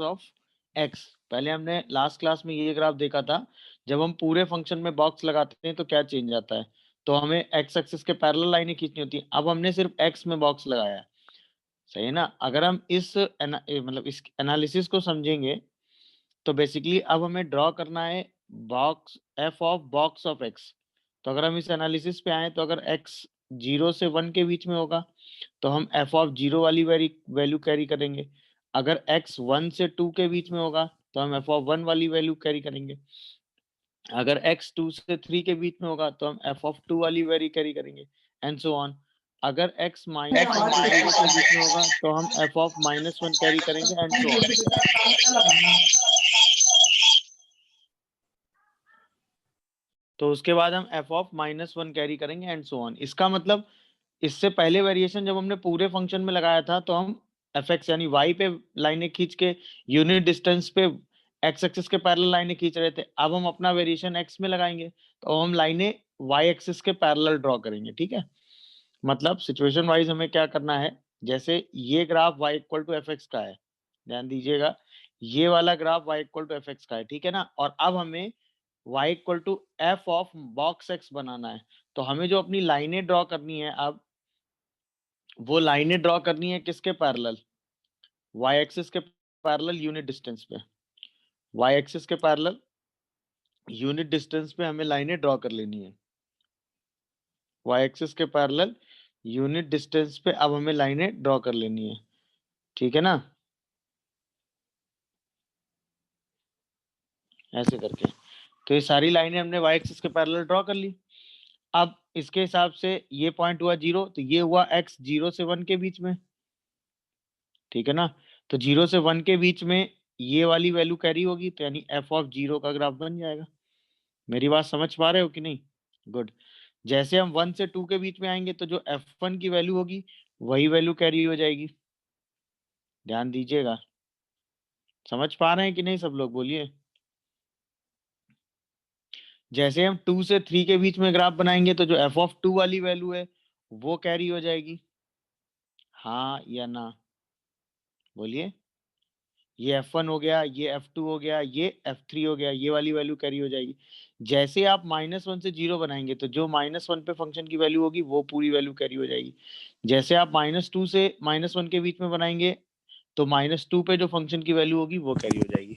Of x. पहले हमने last class में ये ग्राफ देखा था, जब हम पूरे फंक्शन में बॉक्स लगाते हैं तो क्या चेंज आता है, तो हमें एक्स एक्सिस के पैरेलल लाइनें खींचनी होती है। अब हमने सिर्फ एक्स में बॉक्स लगाया है, सही है ना। अगर हम मतलब इस एनालिसिस को समझेंगे तो बेसिकली अब हमें ड्रॉ करना है box F of box of X. तो अगर हम इस एनालिसिस पे आए तो अगर एक्स 0 से 1 के बीच में होगा तो हम एफ ऑफ 0 वाली वैल्यू कैरी करेंगे। अगर एक्स 1 से 2 के बीच में होगा तो हम एफ ऑफ 1 वाली वैल्यू कैरी करेंगे। अगर एक्स 2 से 3 के बीच में होगा तो हम एफ ऑफ 2 वाली वैल्यू कैरी करेंगे, एंड सो ऑन। अगर x -1 से 0 के बीच में होगा तो हम f ऑफ -1 कैरी करेंगे, एंड सो ऑन। तो उसके बाद हम f ऑफ -1 कैरी करेंगे, एंड सो ऑन। इसका मतलब इससे पहले वेरिएशन जब हमने पूरे फंक्शन में लगाया था तो हम fx यानी y पे लाइनें खींच के यूनिट डिस्टेंस पे x एक्सिस के पैरेलल लाइनें खींच रहे थे। अब हम अपना वेरिएशन x में लगाएंगे तो हम लाइनें y एक्सिस के पैरेलल ड्रॉ करेंगे, ठीक है। मतलब सिचुएशन वाइज हमें क्या करना है, जैसे ये graph y equal to F X का है, ध्यान दीजिएगा, ये वाला graph y equal to F X का है, ठीक है ना। और अब हमें y equal to F of box x बनाना है। तो हमें जो अपनी लाइनें ड्रॉ करनी है, अब वो लाइनें ड्रॉ करनी है किसके पैरेलल, y एक्सिस के पैरेलल यूनिट डिस्टेंस पे। y एक्सिस के पैरेलल यूनिट डिस्टेंस पे हमें लाइनें ड्रॉ कर लेनी है। y एक्सिस के पैरेलल यूनिट डिस्टेंस पे अब हमें लाइनें ड्रॉ कर लेनी है, ठीक है ना, ऐसे करके। तो ये सारी लाइनें हमने y एक्सिस के पैरेलल ड्रॉ कर ली। अब इसके हिसाब से ये पॉइंट हुआ 0, तो ये हुआ x 0 से 1 के बीच में, ठीक है ना। तो 0 से 1 के बीच में ये वाली वैल्यू कैरी होगी, तो यानी f ऑफ 0 का ग्राफ बन जाएगा। मेरी बात समझ पा रहे हो कि नहीं? गुड। जैसे हम 1 से 2 के बीच में आएंगे तो जो f1 की वैल्यू होगी वही वैल्यू कैरी हो जाएगी। ध्यान दीजिएगा, समझ पा रहे हैं कि नहीं सब लोग, बोलिए। जैसे हम 2 से 3 के बीच में ग्राफ बनाएंगे तो जो f ऑफ 2 वाली वैल्यू है वो कैरी हो जाएगी, हाँ या ना, बोलिए। ये f1 हो गया, ये f2 हो गया, ये f3 हो गया, ये वाली वैल्यू कैरी हो जाएगी। जैसे आप -1 से 0 बनाएंगे तो जो -1 पे फंक्शन की वैल्यू होगी वो पूरी वैल्यू कैरी हो जाएगी। जैसे आप -2 से -1 के बीच में बनाएंगे तो -2 पे जो फंक्शन की वैल्यू होगी वो कैरी हो जाएगी।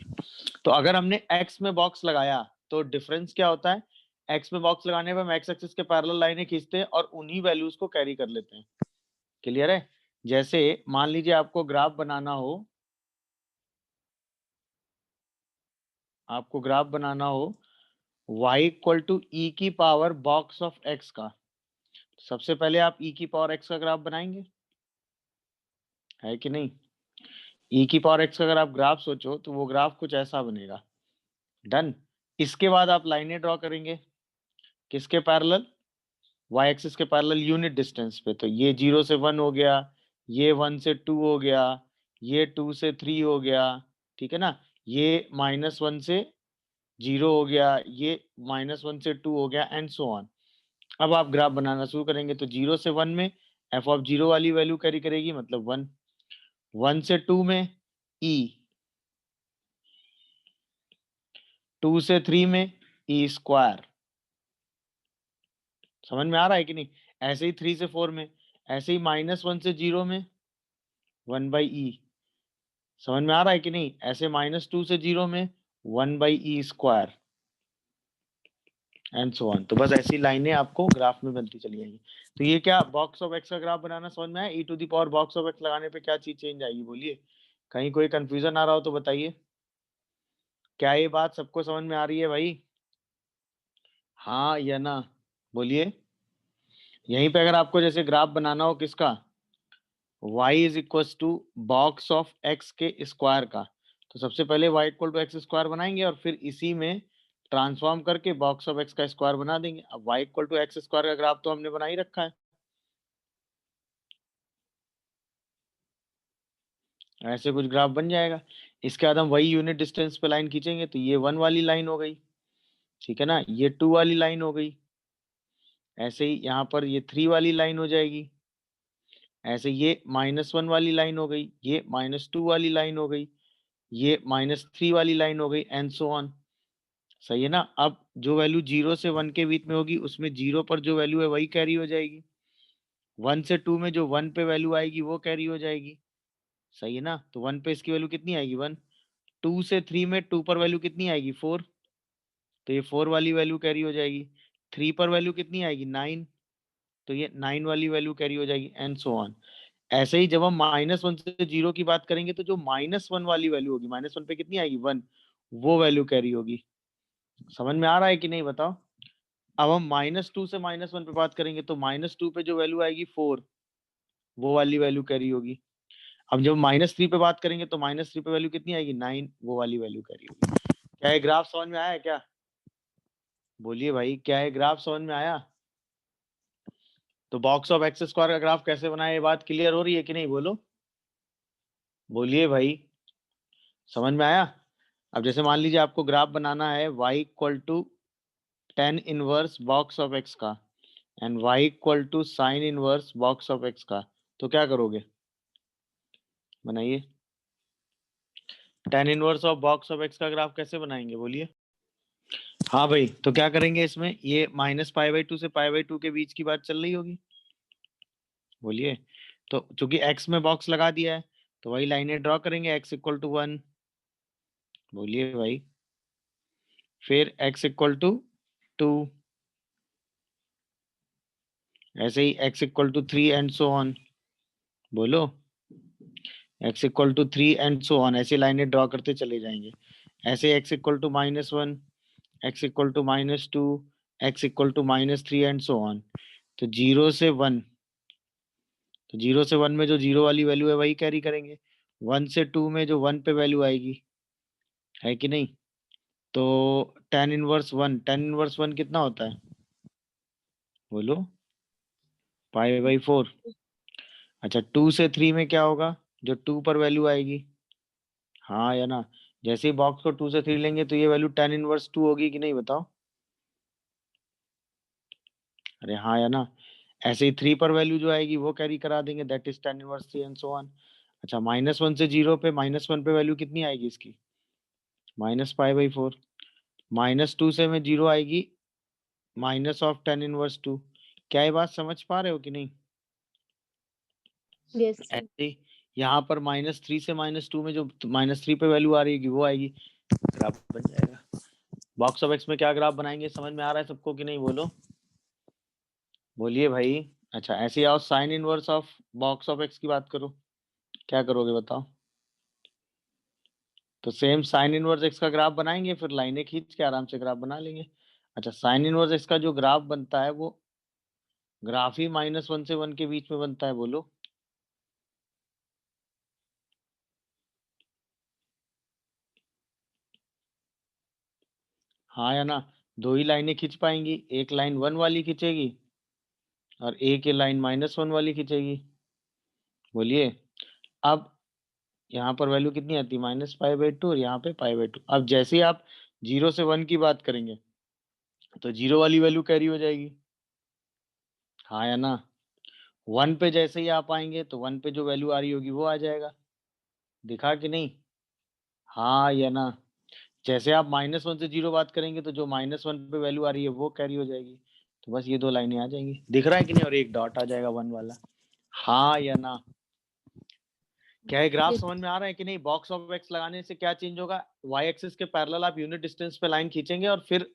तो अगर हमने x में बॉक्स लगाया तो डिफरेंस क्या होता है, x में बॉक्स लगाने पर हम x एक्सिस के पैरेलल लाइनें खींचते हैं और उन्हीं वैल्यूज को कैरी कर लेते हैं। क्लियर है? जैसे मान लीजिए आपको ग्राफ बनाना हो, y इक्वल टू ई की पावर बॉक्स ऑफ x का। सबसे पहले आप e की पावर x का ग्राफ बनाएंगे, है कि नहीं? e की पावर x का अगर आप ग्राफ सोचो तो वो ग्राफ कुछ ऐसा बनेगा, डन। इसके बाद आप लाइनें ड्रॉ करेंगे किसके पैरेलल, y एक्सिस के पैरेलल यूनिट डिस्टेंस पे। तो ये 0 से 1 हो गया, ये 1 से 2 हो गया, ये 2 से 3 हो गया, ठीक है ना। ये -1 से 0 हो गया, ये -1 से 2 हो गया, एंड सो ऑन। अब आप ग्राफ बनाना शुरू करेंगे तो 0 से 1 में f ऑफ 0 वाली वैल्यू कैरी करेगी, मतलब 1। 1 से 2 में e, 2 से 3 में e स्क्वायर। समझ में आ रहा है कि नहीं? ऐसे ही 3 से 4 में, ऐसे ही -1 से 0 में 1/e। समझ में आ रहा है कि नहीं? ऐसे -2 से 0 में 1/e square, and so on. तो बस ऐसी लाइनें आपको ग्राफ में बनती चली जाएंगी। तो ये क्या बॉक्स ऑफ एक्स का ग्राफ बनाना समझ में आया? E to the power box of x लगाने पे क्या चीज चेंज आएगी, बोलिए। कहीं कोई कंफ्यूजन आ रहा हो तो बताइए। क्या ये बात सबको समझ में आ रही है भाई, हाँ या ना, बोलिए। यहीं पे अगर आपको जैसे ग्राफ बनाना हो किसका, y is equal to box of x के स्क्वायर का, तो सबसे पहले y equal to X square बनाएंगे और फिर इसी में ट्रांसफॉर्म करके बॉक्स ऑफ x का स्क्वायर बना देंगे। अब y equal to X square का ग्राफ तो हमने बना ही रखा है, ऐसे कुछ ग्राफ बन जाएगा। इसके बाद हम वही यूनिट डिस्टेंस पे लाइन खींचेंगे तो ये 1 वाली लाइन हो गई, ठीक है ना, ये 2 वाली लाइन हो गई, ऐसे ही यहाँ पर ये 3 वाली लाइन हो जाएगी, ऐसे ये -1 वाली लाइन हो गई, ये -2 वाली लाइन हो गई, ये -3 वाली लाइन हो गई एंड सो ऑन। सही है ना। अब जो वैल्यू 0 से 1 के बीच में होगी उसमें 0 पर जो वैल्यू है वही कैरी हो जाएगी। 1 से 2 में जो 1 पे वैल्यू आएगी वो कैरी हो जाएगी। सही है ना। तो 1 पे इसकी वैल्यू कितनी आएगी 1। 2 से 3 में 2 पर वैल्यू कितनी आएगी 4, तो ये 4 वाली वैल्यू कैरी हो जाएगी। 3 पर वैल्यू कितनी आएगी 9, तो ये 9 वाली वैल्यू कैरी हो जाएगी एंड सो ऑन। ऐसे ही जब हम -1 से 0 की बात करेंगे तो जो -1 वाली वैल्यू होगी, -1 पे कितनी आएगी 1, वो वैल्यू कैरी होगी। समझ में आ रहा है कि नहीं बताओ। अब हम -2 से -1 पे बात करेंगे तो -2 पे जो वैल्यू आएगी 4, वो वाली वैल्यू कैरी होगी। अब जब -3 पे बात करेंगे तो -3 पे वैल्यू कितनी आएगी 9, वो वाली वैल्यू कैरी होगी। क्या ये ग्राफ समझ में आया है क्या? बोलिए भाई, क्या ये ग्राफ समझ में आया? तो बॉक्स ऑफ एक्स स्क्वायर का ग्राफ कैसे बनाए, ये बात क्लियर हो रही है कि नहीं? बोलो, बोलिए भाई, समझ में आया? अब जैसे मान लीजिए आपको ग्राफ बनाना है y equal to tan inverse box of x का and y equal to sine inverse box of x का, तो क्या करोगे? बनाइए। tan inverse of box of x का ग्राफ कैसे बनाएंगे बोलिए। हाँ भाई, तो क्या करेंगे इसमें, ये -π/2 से π/2 के बीच की बात चल रही होगी। बोलिए। तो चूंकि x में बॉक्स लगा दिया है तो वही लाइनें ड्रॉ करेंगे, x इक्वल टू 1। बोलिए भाई। फिर x इक्वल टू 2, ऐसे ही x equal to 3 and so on. बोलो। x equal to 3 and so on, ऐसी लाइनें ड्रॉ करते चले जाएंगे। ऐसे x equal to -1, x equal to -2, x equal to -3 and so on. तो 0 से 1, तो 0 से 1 में जो 0 वाली वैल्यू है वही कैरी करेंगे। 1 से 2 में जो 1 पे वैल्यू आएगी, है कि नहीं? तो tan इनवर्स 1 कितना होता है? बोलो। π/4। अच्छा, 2 से 3 में क्या होगा, जो 2 पर वैल्यू आएगी? हाँ या ना। जैसे ही बॉक्स को 2 से 3 लेंगे तो ये वैल्यू tan इनवर्स 2 होगी कि नहीं बताओ। अरे हाँ या ना। ऐसे ही 3 पर वैल्यू जो आएगी वो कैरी करा देंगे, that is tan inverse 3 and so on. अच्छा, -1 से 0 पे, -1 पे वैल्यू कितनी आएगी इसकी? -π/4। -2 से में 0 आएगी, माइनस ऑफ tan इनवर्स 2। क्या ये बात समझ पा रहे हो कि नहीं? Yes sir. ऐसे ही यहाँ पर -3 से -2 में जो -3 पे वैल्यू आ रही है वो आएगी, ग्राफ बन जाएगा। बॉक्स ऑफ एक्स में क्या ग्राफ बनाएंगे, समझ में आ रहा है सबको कि नहीं? बोलो, बोलिए भाई। अच्छा, ऐसे ही आओ sine inverse of box of x की बात करो, क्या करोगे बताओ। तो सेम साइन इनवर्स एक्स का ग्राफ बनाएंगे, फिर लाइनें खींच के आराम से ग्राफ बना लेंगे। अच्छा, साइन इनवर्स एक्स का जो ग्राफ बनता है वो ग्राफ ही -1 से 1 के बीच में बनता है। बोलो। हाँ या ना। दो ही लाइनें खींच पाएंगी, एक लाइन 1 वाली खींचेगी और एक ही लाइन -1 वाली खींचेगी। बोलिए। अब यहाँ पर वैल्यू कितनी आती है -π/2 और यहाँ पे π/2। अब जैसे ही आप 0 से 1 की बात करेंगे तो 0 वाली वैल्यू कैरी हो जाएगी। हाँ या ना। 1 पे जैसे ही आप आएंगे तो 1 पे जो वैल्यू आ रही होगी वो आ जाएगा। दिखा कि नहीं? हाँ या ना। जैसे आप -1 से 0 बात करेंगे तो जो -1 पे वैल्यू आ रही है वो कैरी हो जाएगी। तो बस ये दो लाइनें आ जाएंगी, दिख रहा है कि नहीं? और एक डॉट आ जाएगा 1 वाला। हाँ या ना। क्या ये ग्राफ यस। समझ में आ रहा है कि नहीं? बॉक्स ऑफ एक्स लगाने से क्या चेंज होगा, वाई एक्सिस के पैरेलल आप यूनिट डिस्टेंस पे लाइन खींचेंगे और फिर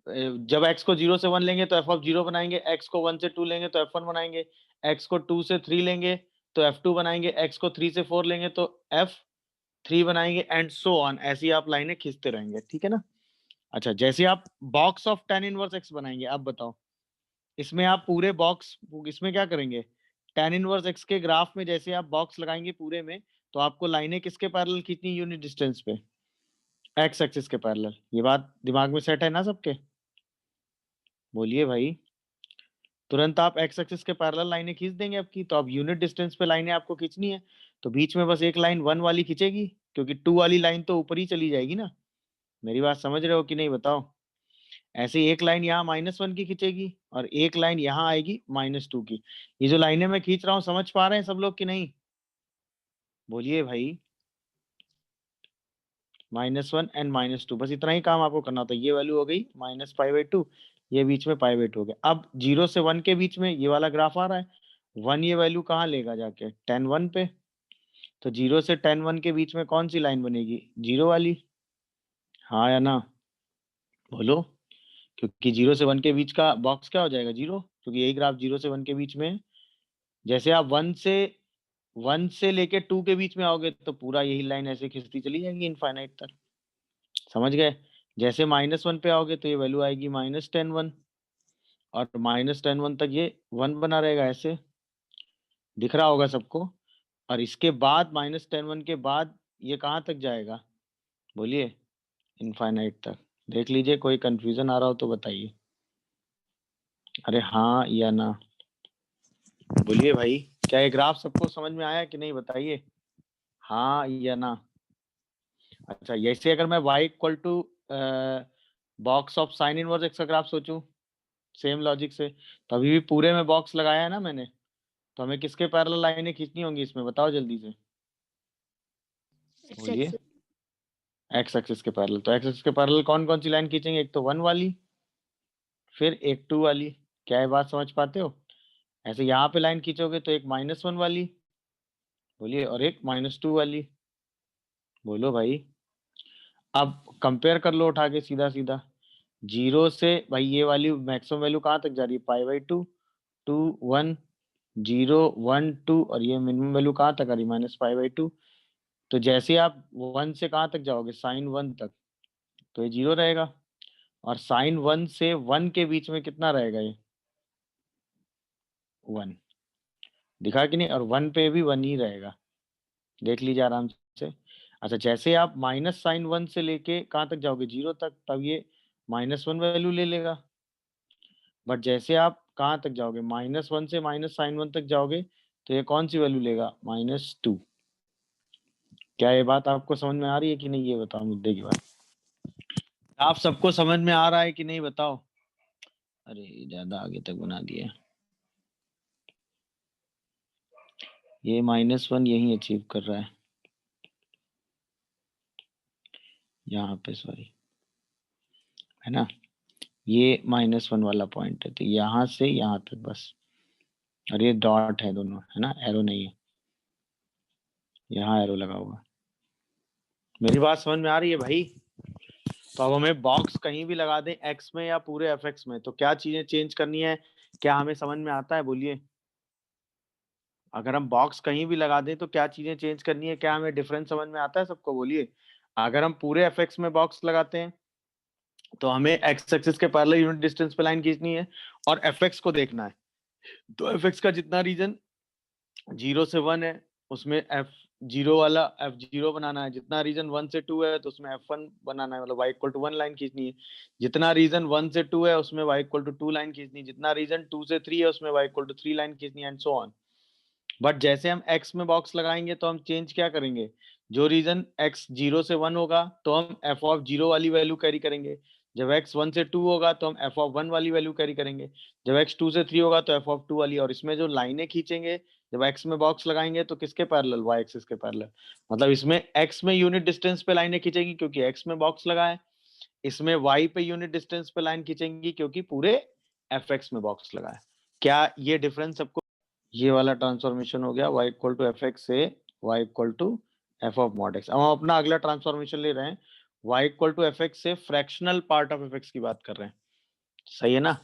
जब x को 0 से 1 लेंगे तो f ऑफ 0 बनाएंगे, x को 1 से 2 लेंगे तो f1 बनाएंगे, x को 2 से 3 लेंगे तो f2 बनाएंगे, x को 3 से 4 लेंगे तो f3 बनाएंगे एंड सो ऑन। ऐसे ही आप लाइनें खींचते रहेंगे, ठीक है ना? अच्छा, जैसे आप box of tan inverse x बनाएंगे, अब बताओ इसमें आप पूरे बॉक्स, इसमें क्या करेंगे, tan इनवर्स x के ग्राफ में जैसे आप बॉक्स लगाएंगे पूरे में, तो आपको लाइनें किसके पैरेलल खींचनी, यूनिट डिस्टेंस पे, x एक्सिस के पैरेलल। ये बात दिमाग में सेट है ना सबके? बोलिए भाई। तुरंत आप x एक्सिस के पैरेलल लाइनें खींच देंगे आपकी, तो अब यूनिट डिस्टेंस पे लाइनें आपको खींचनी है तो बीच में बस एक लाइन 1 वाली खींचेगी, क्योंकि 2 वाली लाइन तो ऊपर ही चली जाएगी ना। मेरी बात समझ रहे हो कि नहीं बताओ? ऐसे ही एक लाइन यहाँ -1 की खींचेगी और एक लाइन यहाँ आएगी -2 की। ये जो लाइनें मैं खींच रहा हूँ, समझ पा रहे हैं सब लोग कि नहीं? बोलिए भाई। -1 एंड -2, बस इतना ही काम आपको करना होता है। ये वैल्यू हो गई -π/2, ये बीच में π/2 हो गया। अब 0 से 1 के बीच में ये वाला ग्राफ आ रहा है, 1 ये वैल्यू कहाँ लेगा जाके, tan 1 पे। तो 0 से tan 1 के बीच में कौन सी लाइन बनेगी, 0 वाली, हाँ या ना, बोलो। क्योंकि 0 से 1 के बीच का बॉक्स क्या हो जाएगा, 0, क्योंकि यही ग्राफ 0 से 1 के बीच में है। जैसे आप 1 से लेके 2 के बीच में आओगे तो पूरा यही लाइन ऐसे खिंचती चली जाएगी इनफाइनाइट तक, समझ गए। जैसे -1 पे आओगे तो ये वैल्यू आएगी -tan 1, और -tan 1 तक ये 1 बना रहेगा, ऐसे दिख रहा होगा सबको। और इसके बाद -tan 1 के बाद ये कहाँ तक जाएगा, बोलिए, इनफाइनाइट तक। देख लीजिए, कोई कंफ्यूजन आ रहा हो तो बताइए, अरे हाँ या ना, बोलिए भाई। क्या ये ग्राफ सबको समझ में आया कि नहीं, बताइए हाँ या ना। अच्छा, जैसे अगर मैं y equal to box of sine inverse X का ग्राफ सोचूं, सेम लॉजिक से, तो अभी भी पूरे में बॉक्स लगाया है ना मैंने, तो हमें किसके पैरेलल लाइनें खींचनी होंगी इसमें, बताओ जल्दी से, बोलिए। एक्स एक्सिस के पैरेलल। तो एक्स एक्सिस के पैरेलल कौन कौन सी लाइन खींचेंगे, एक तो 1 वाली, फिर एक 2 वाली। क्या ये बात समझ पाते हो। ऐसे यहाँ पे लाइन खींचोगे तो एक -1 वाली, बोलिए, और एक -2 वाली, बोलो भाई। अब कंपेयर कर लो उठा के सीधा सीधा, 0 से भाई ये वाली मैक्सिमम वैल्यू कहाँ तक जा रही है, π/2, 2 1 0 1 2, और ये मिनिमम वैल्यू कहाँ तक आ रही है, -π/2। तो जैसे आप 1 से कहाँ तक जाओगे, sin 1 तक, तो ये 0 रहेगा। और sin 1 से 1 के बीच में कितना रहेगा, ये 1, दिखा कि नहीं, और 1 पे भी 1 ही रहेगा, देख लीजिए आराम से। अच्छा, जैसे आप -sin 1 से लेके कहाँ तक जाओगे, 0 तक, तब ये -1 वैल्यू ले लेगा। बट जैसे आप कहाँ तक जाओगे, -1 से -sin 1 तक जाओगे, तो ये कौन सी वैल्यू लेगा, -2। क्या ये बात आपको समझ में आ रही है कि नहीं, ये बताओ मुद्दे की बात। आप सबको समझ में आ रहा है कि नहीं, बताओ। अरे ज्यादा आगे तक बना दिया, ये -1 यही अचीव कर रहा है, यहाँ पे, सॉरी, है ना, ये -1 वाला पॉइंट है, तो यहाँ से यहाँ तक बस। और ये डॉट है दोनों, है ना, एरो नहीं है, यहाँ एरो लगा हुआ। मेरी बात समझ में आ रही है भाई। तो अब हमें बॉक्स कहीं भी लगा दें, एक्स में या पूरे एफ एक्स में, तो क्या चीजें चेंज करनी है, क्या हमें समझ में आता है, बोलिए। अगर हम बॉक्स कहीं भी लगा दें तो क्या चीजें चेंज करनी है, क्या हमें डिफरेंस समझ में आता है सबको, बोलिए। अगर हम पूरे एफ एक्स में बॉक्स लगाते हैं तो हमें एक्स एक्सिस के पैरेलल यूनिट डिस्टेंस पे लाइन खींचनी है और एफ एक्स को देखना है। तो एफ एक्स का जितना रीजन 0 से 1 है उसमें F0 वाला F0 बनाना है, जितना रीजन 1 से 2 है तो उसमें F1 बनाना है, मतलब y इक्वल टू 1 लाइन खींचनी है। जितना रीजन 1 से 2 है उसमें y इक्वल टू 2 लाइन खींचनी है, जितना रीजन 2 से 3 है उसमें y इक्वल टू 3 लाइन खींचनी है, एंड सो ऑन। बट जैसे हम x में बॉक्स लगाएंगे तो हम चेंज क्या करेंगे, जो रीजन x 0 से 1 होगा तो हम f ऑफ 0 वाली वैल्यू कैरी करेंगे, जब x 1 से 2 होगा तो हम f ऑफ 1 वाली वैल्यू कैरी करेंगे, जब x 2 से 3 होगा तो f ऑफ 2 वाली। और इसमें जो लाइनें खींचेंगे जब x में बॉक्स लगाएंगे तो किसके पैरेलल, y एक्सिस के पैरेलल। मतलब इसमें x में यूनिट डिस्टेंस पे लाइनें खींचेंगी क्योंकि x में बॉक्स लगा है, इसमें y पे यूनिट डिस्टेंस पे लाइन खींचेंगी क्योंकि पूरे fx में बॉक्स लगा है। क्या ये डिफरेंस सबको, ये वाला ट्रांसफॉर्मेशन हो गया y equal to F x से y equal to F of mod x. अब हम अपना अगला ट्रांसफॉर्मेशन ले रहे हैं, y equal to F x से fractional part of F x की बात कर रहे हैं, सही है ना।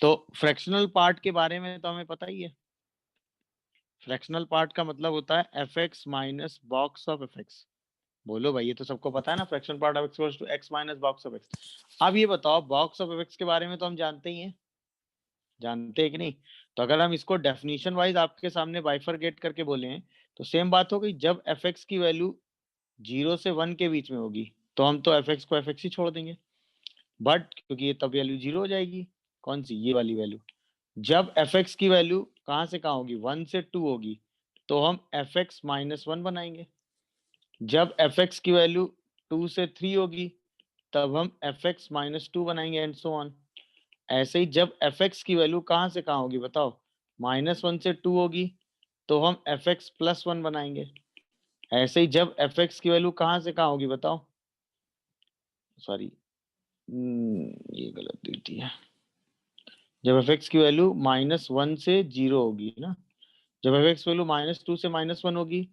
तो फ्रैक्शनल पार्ट के बारे में तो हमें पता ही है, फ्रैक्शनल पार्ट का मतलब होता है F X minus box of F X. बोलो भाई, ये तो सबको पता है ना, fractional part of X equals to X minus box of X. अब ये बताओ, बॉक्स ऑफ एफ एक्स के बारे में तो हम जानते ही हैं, जानते हैं कि नहीं। तो अगर हम इसको डेफिनेशन वाइज आपके सामने बाइफरगेट करके बोले तो सेम बात हो गई, जब एफ एक्स की वैल्यू 0 से 1 के बीच में होगी तो हम तो एफ एक्स को एफ एक्स ही छोड़ देंगे, बट क्योंकि ये तब वैल्यू 0 हो जाएगी, कौन सी, ये वाली वैल्यू। जब एफ एक्स की वैल्यू कहाँ से कहाँ होगी, 1 से 2 होगी, तो हम एफ एक्स -1 बनाएंगे। जब एफ एक्स की वैल्यू 2 से 3 होगी तब हम एफ एक्स -2 बनाएंगे, एंड सो ऑन। ऐसे ही जब एफ एक्स की वैल्यू कहाँ से कहाँ होगी बताओ, -1 से 2 होगी तो हम एफ एक्स +1 बनाएंगे। ऐसे ही जब एफ एक्स की वैल्यू कहाँ से कहाँ होगी बताओ, सॉरी, ये गलत दी थी। जब एफ एक्स की वैल्यू -1 से 0 होगी ना, जब एफ एक्स वैल्यू -2 से -1 होगी,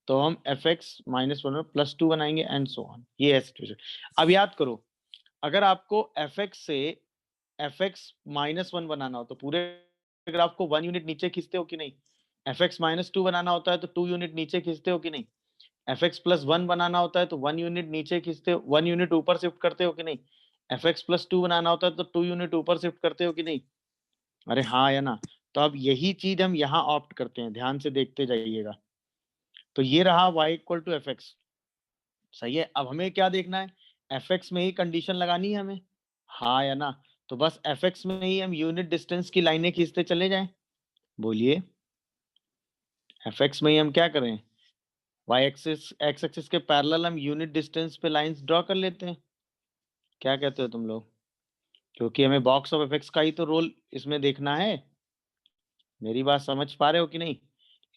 तो हम एफ एक्स -1 में +2 बनाएंगे एंड सो ऑन। ये है सिचुएशन। अब याद करो, अगर आपको एफ एक्स से एफ एक्स -1 बनाना हो तो पूरे ग्राफ को 1 यूनिट नीचे खींचते हो कि नहीं? एफ एक्स -2 बनाना होता है तो 2 यूनिट नीचे खींचते हो कि नहीं? एफ एक्स +1 बनाना होता है तो 1 यूनिट नीचे खींचते हो, 1 यूनिट ऊपर शिफ्ट करते हो कि नहीं? एफ एक्स +2 बनाना होता है तो 2 यूनिट ऊपर शिफ्ट करते हो कि नहीं? अरे हाँ या ना? तो अब यही चीज हम यहाँ ऑप्ट करते हैं, ध्यान से देखते जाइएगा। तो ये रहा y equal to F X, सही है। अब हमें क्या देखना है? एफ एक्स में ही कंडीशन लगानी है हमें, हाँ या ना? तो बस एफ एक्स में ही हम यूनिट डिस्टेंस की लाइनें खींचते चले जाएं। बोलिए, एफ एक्स में ही हम क्या करें? वाई एक्सिस एक्स एक्सिस के पैरेलल हम यूनिट डिस्टेंस पे लाइंस ड्रॉ कर लेते हैं। क्या कहते हो तुम लोग? क्योंकि हमें बॉक्स ऑफ एफ एक्स का ही तो रोल इसमें देखना है। मेरी बात समझ पा रहे हो कि नहीं?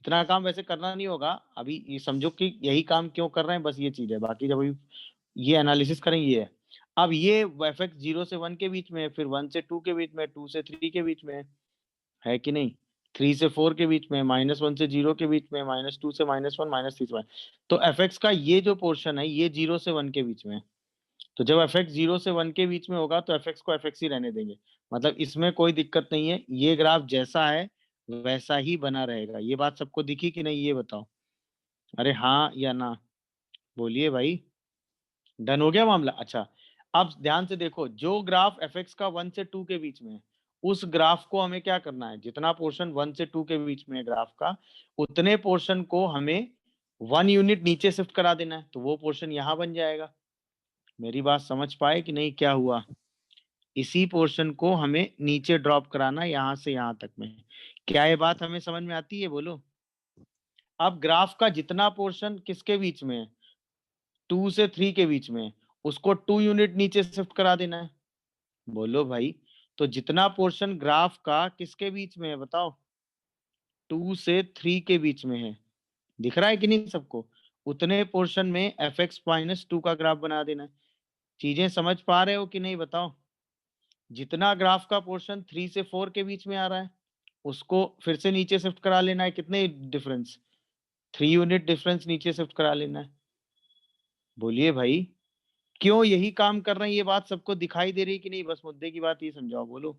इतना काम वैसे करना नहीं होगा अभी, ये समझो कि यही काम क्यों कर रहे हैं, बस ये चीज है। बाकी जब अभी ये एनालिसिस करेंगे ये है। अब ये एफ एक्स 0 से 1 के बीच में है, फिर 1 से 2 के बीच में, 2 से 3 के बीच में है कि नहीं? 3 से 4 के बीच में, -1 से 0 के बीच में, -2 से -1, -3 से 1। तो एफ एक्स का ये जो पोर्शन है ये 0 से 1 के बीच में है। तो जब एफ एक्स 0 से 1 के बीच में होगा तो एफ एक्स को एफ एक्स ही रहने देंगे, मतलब इसमें कोई दिक्कत नहीं है। ये ग्राफ जैसा है वैसा ही बना रहेगा। ये बात सबको दिखी कि नहीं, ये बताओ? अरे हाँ या ना? बोलिए भाई। डन हो गया मामला? अच्छा, अब ध्यान से देखो, जो ग्राफ एफ एक्स का 1 से 2 के बीच में है, उस ग्राफ को हमें क्या करना है? जितना पोर्शन 1 से 2 के बीच में है ग्राफ का, उतने पोर्शन को हमें 1 यूनिट नीचे शिफ्ट करा देना है, तो वो पोर्शन यहाँ बन जाएगा। मेरी बात समझ पाए कि नहीं? क्या हुआ? इसी पोर्शन को हमें नीचे ड्रॉप कराना है, यहाँ से यहाँ तक में। क्या ये बात हमें समझ में आती है? बोलो। अब ग्राफ का जितना पोर्शन किसके बीच में है? 2 से 3 के बीच में है, उसको 2 यूनिट नीचे शिफ्ट करा देना है। बोलो भाई। तो जितना पोर्शन ग्राफ का किसके बीच में है बताओ? 2 से 3 के बीच में है। दिख रहा है कि नहीं सबको? उतने पोर्शन में एफ एक्स -2 का ग्राफ बना देना है। चीजें समझ पा रहे हो कि नहीं बताओ? जितना ग्राफ का पोर्शन 3 से 4 के बीच में आ रहा है, उसको फिर से नीचे शिफ्ट करा लेना है। कितने डिफरेंस? 3 यूनिट डिफरेंस नीचे शिफ्ट करा लेना है। बोलिए भाई, क्यों यही काम कर रहे हैं? ये बात सबको दिखाई दे रही है कि नहीं? बस मुद्दे की बात ये समझाओ, बोलो।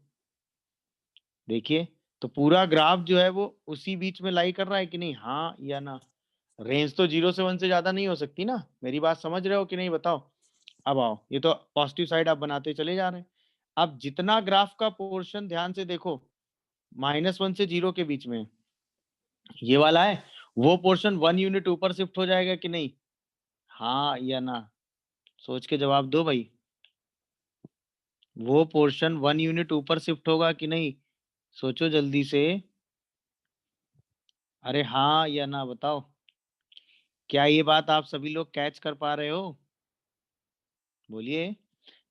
देखिए, तो पूरा ग्राफ जो है वो उसी बीच में लाई कर रहा है कि नहीं, हाँ या ना? रेंज तो 0 से 1 से ज्यादा नहीं हो सकती ना। मेरी बात समझ रहे हो कि नहीं बताओ? अब आओ, ये तो पॉजिटिव साइड आप बनाते चले जा रहे हैं। अब जितना ग्राफ का पोर्शन, ध्यान से देखो, -1 से 0 के बीच में ये वाला है, वो पोर्शन 1 यूनिट ऊपर शिफ्ट हो जाएगा कि नहीं? हाँ या ना? सोच के जवाब दो भाई। वो पोर्शन 1 यूनिट ऊपर शिफ्ट होगा कि नहीं? सोचो जल्दी से। अरे हाँ या ना बताओ? क्या ये बात आप सभी लोग कैच कर पा रहे हो? बोलिए।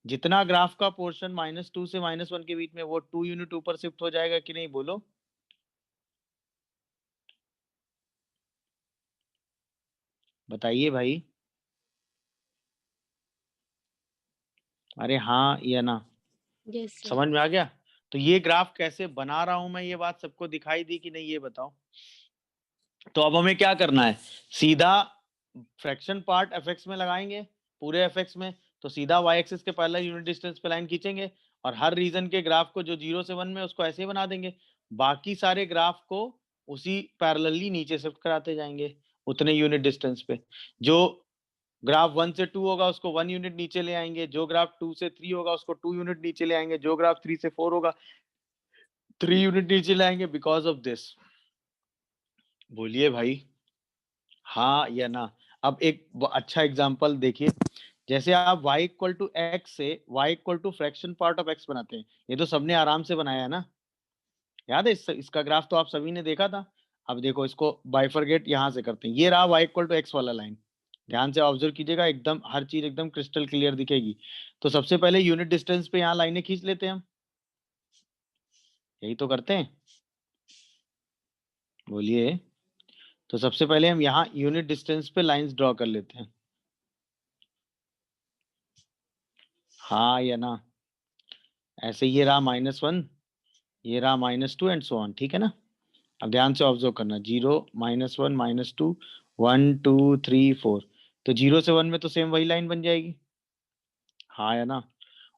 जितना ग्राफ का पोर्शन -2 से -1 के बीच में, वो 2 यूनिट ऊपर शिफ्ट हो जाएगा कि नहीं? बोलो। बताइए भाई। अरे हाँ या ना? Yes sir. समझ में आ गया? तो ये ग्राफ कैसे बना रहा हूं मैं, ये बात सबको दिखाई दी कि नहीं, ये बताओ? तो अब हमें क्या करना है? सीधा फ्रैक्शन पार्ट एफ एक्स में लगाएंगे, पूरे एफ एक्स में। तो सीधा वाई एक्सिस के पैरेलल यूनिट डिस्टेंस पे लाइन खींचेंगे, और हर रीजन के ग्राफ को जो 0 से 1 में, उसको ऐसे ही बना देंगे। बाकी सारे ग्राफ को उसी पैरेलली नीचे शिफ्ट कराते जाएंगे उतने यूनिट डिस्टेंस पे। जो ग्राफ 1 से 2 होगा उसको 1 यूनिट नीचे ले आएंगे, जो ग्राफ 2 से 3 होगा उसको 2 यूनिट नीचे ले आएंगे, जो ग्राफ 3 से 4 होगा 3 यूनिट नीचे ले आएंगे, बिकॉज ऑफ दिस। बोलिए भाई, हाँ या ना? अब एक अच्छा एग्जांपल देखिए। जैसे आप y इक्वल टू एक्स से y equal to fraction part of x बनाते हैं, ये तो सबने आराम से बनाया है ना? याद है? इसका ग्राफ तो आप सभी ने देखा था। अब देखो, इसको बाइफरगेट यहाँ से करते हैं। ये रहा y इक्वल टू एक्स वाला लाइन। ध्यान से ऑब्जर्व कीजिएगा, एकदम हर चीज एकदम क्रिस्टल क्लियर दिखेगी। तो सबसे पहले यूनिट डिस्टेंस पे यहाँ लाइनें खींच लेते हैं हम। यही तो करते हैं। बोलिए। तो सबसे पहले हम यहाँ यूनिट डिस्टेंस पे लाइंस ड्रॉ कर लेते हैं। हाँ या ना? ऐसे ये रहा -1, ये रहा -2 एंड सो ऑन, ठीक है ना? अब ध्यान से ऑब्जर्व करना, 0 -1 -2 1 2 3 4, तो 0 से 1 में तो सेम वही लाइन बन जाएगी, हाँ या ना?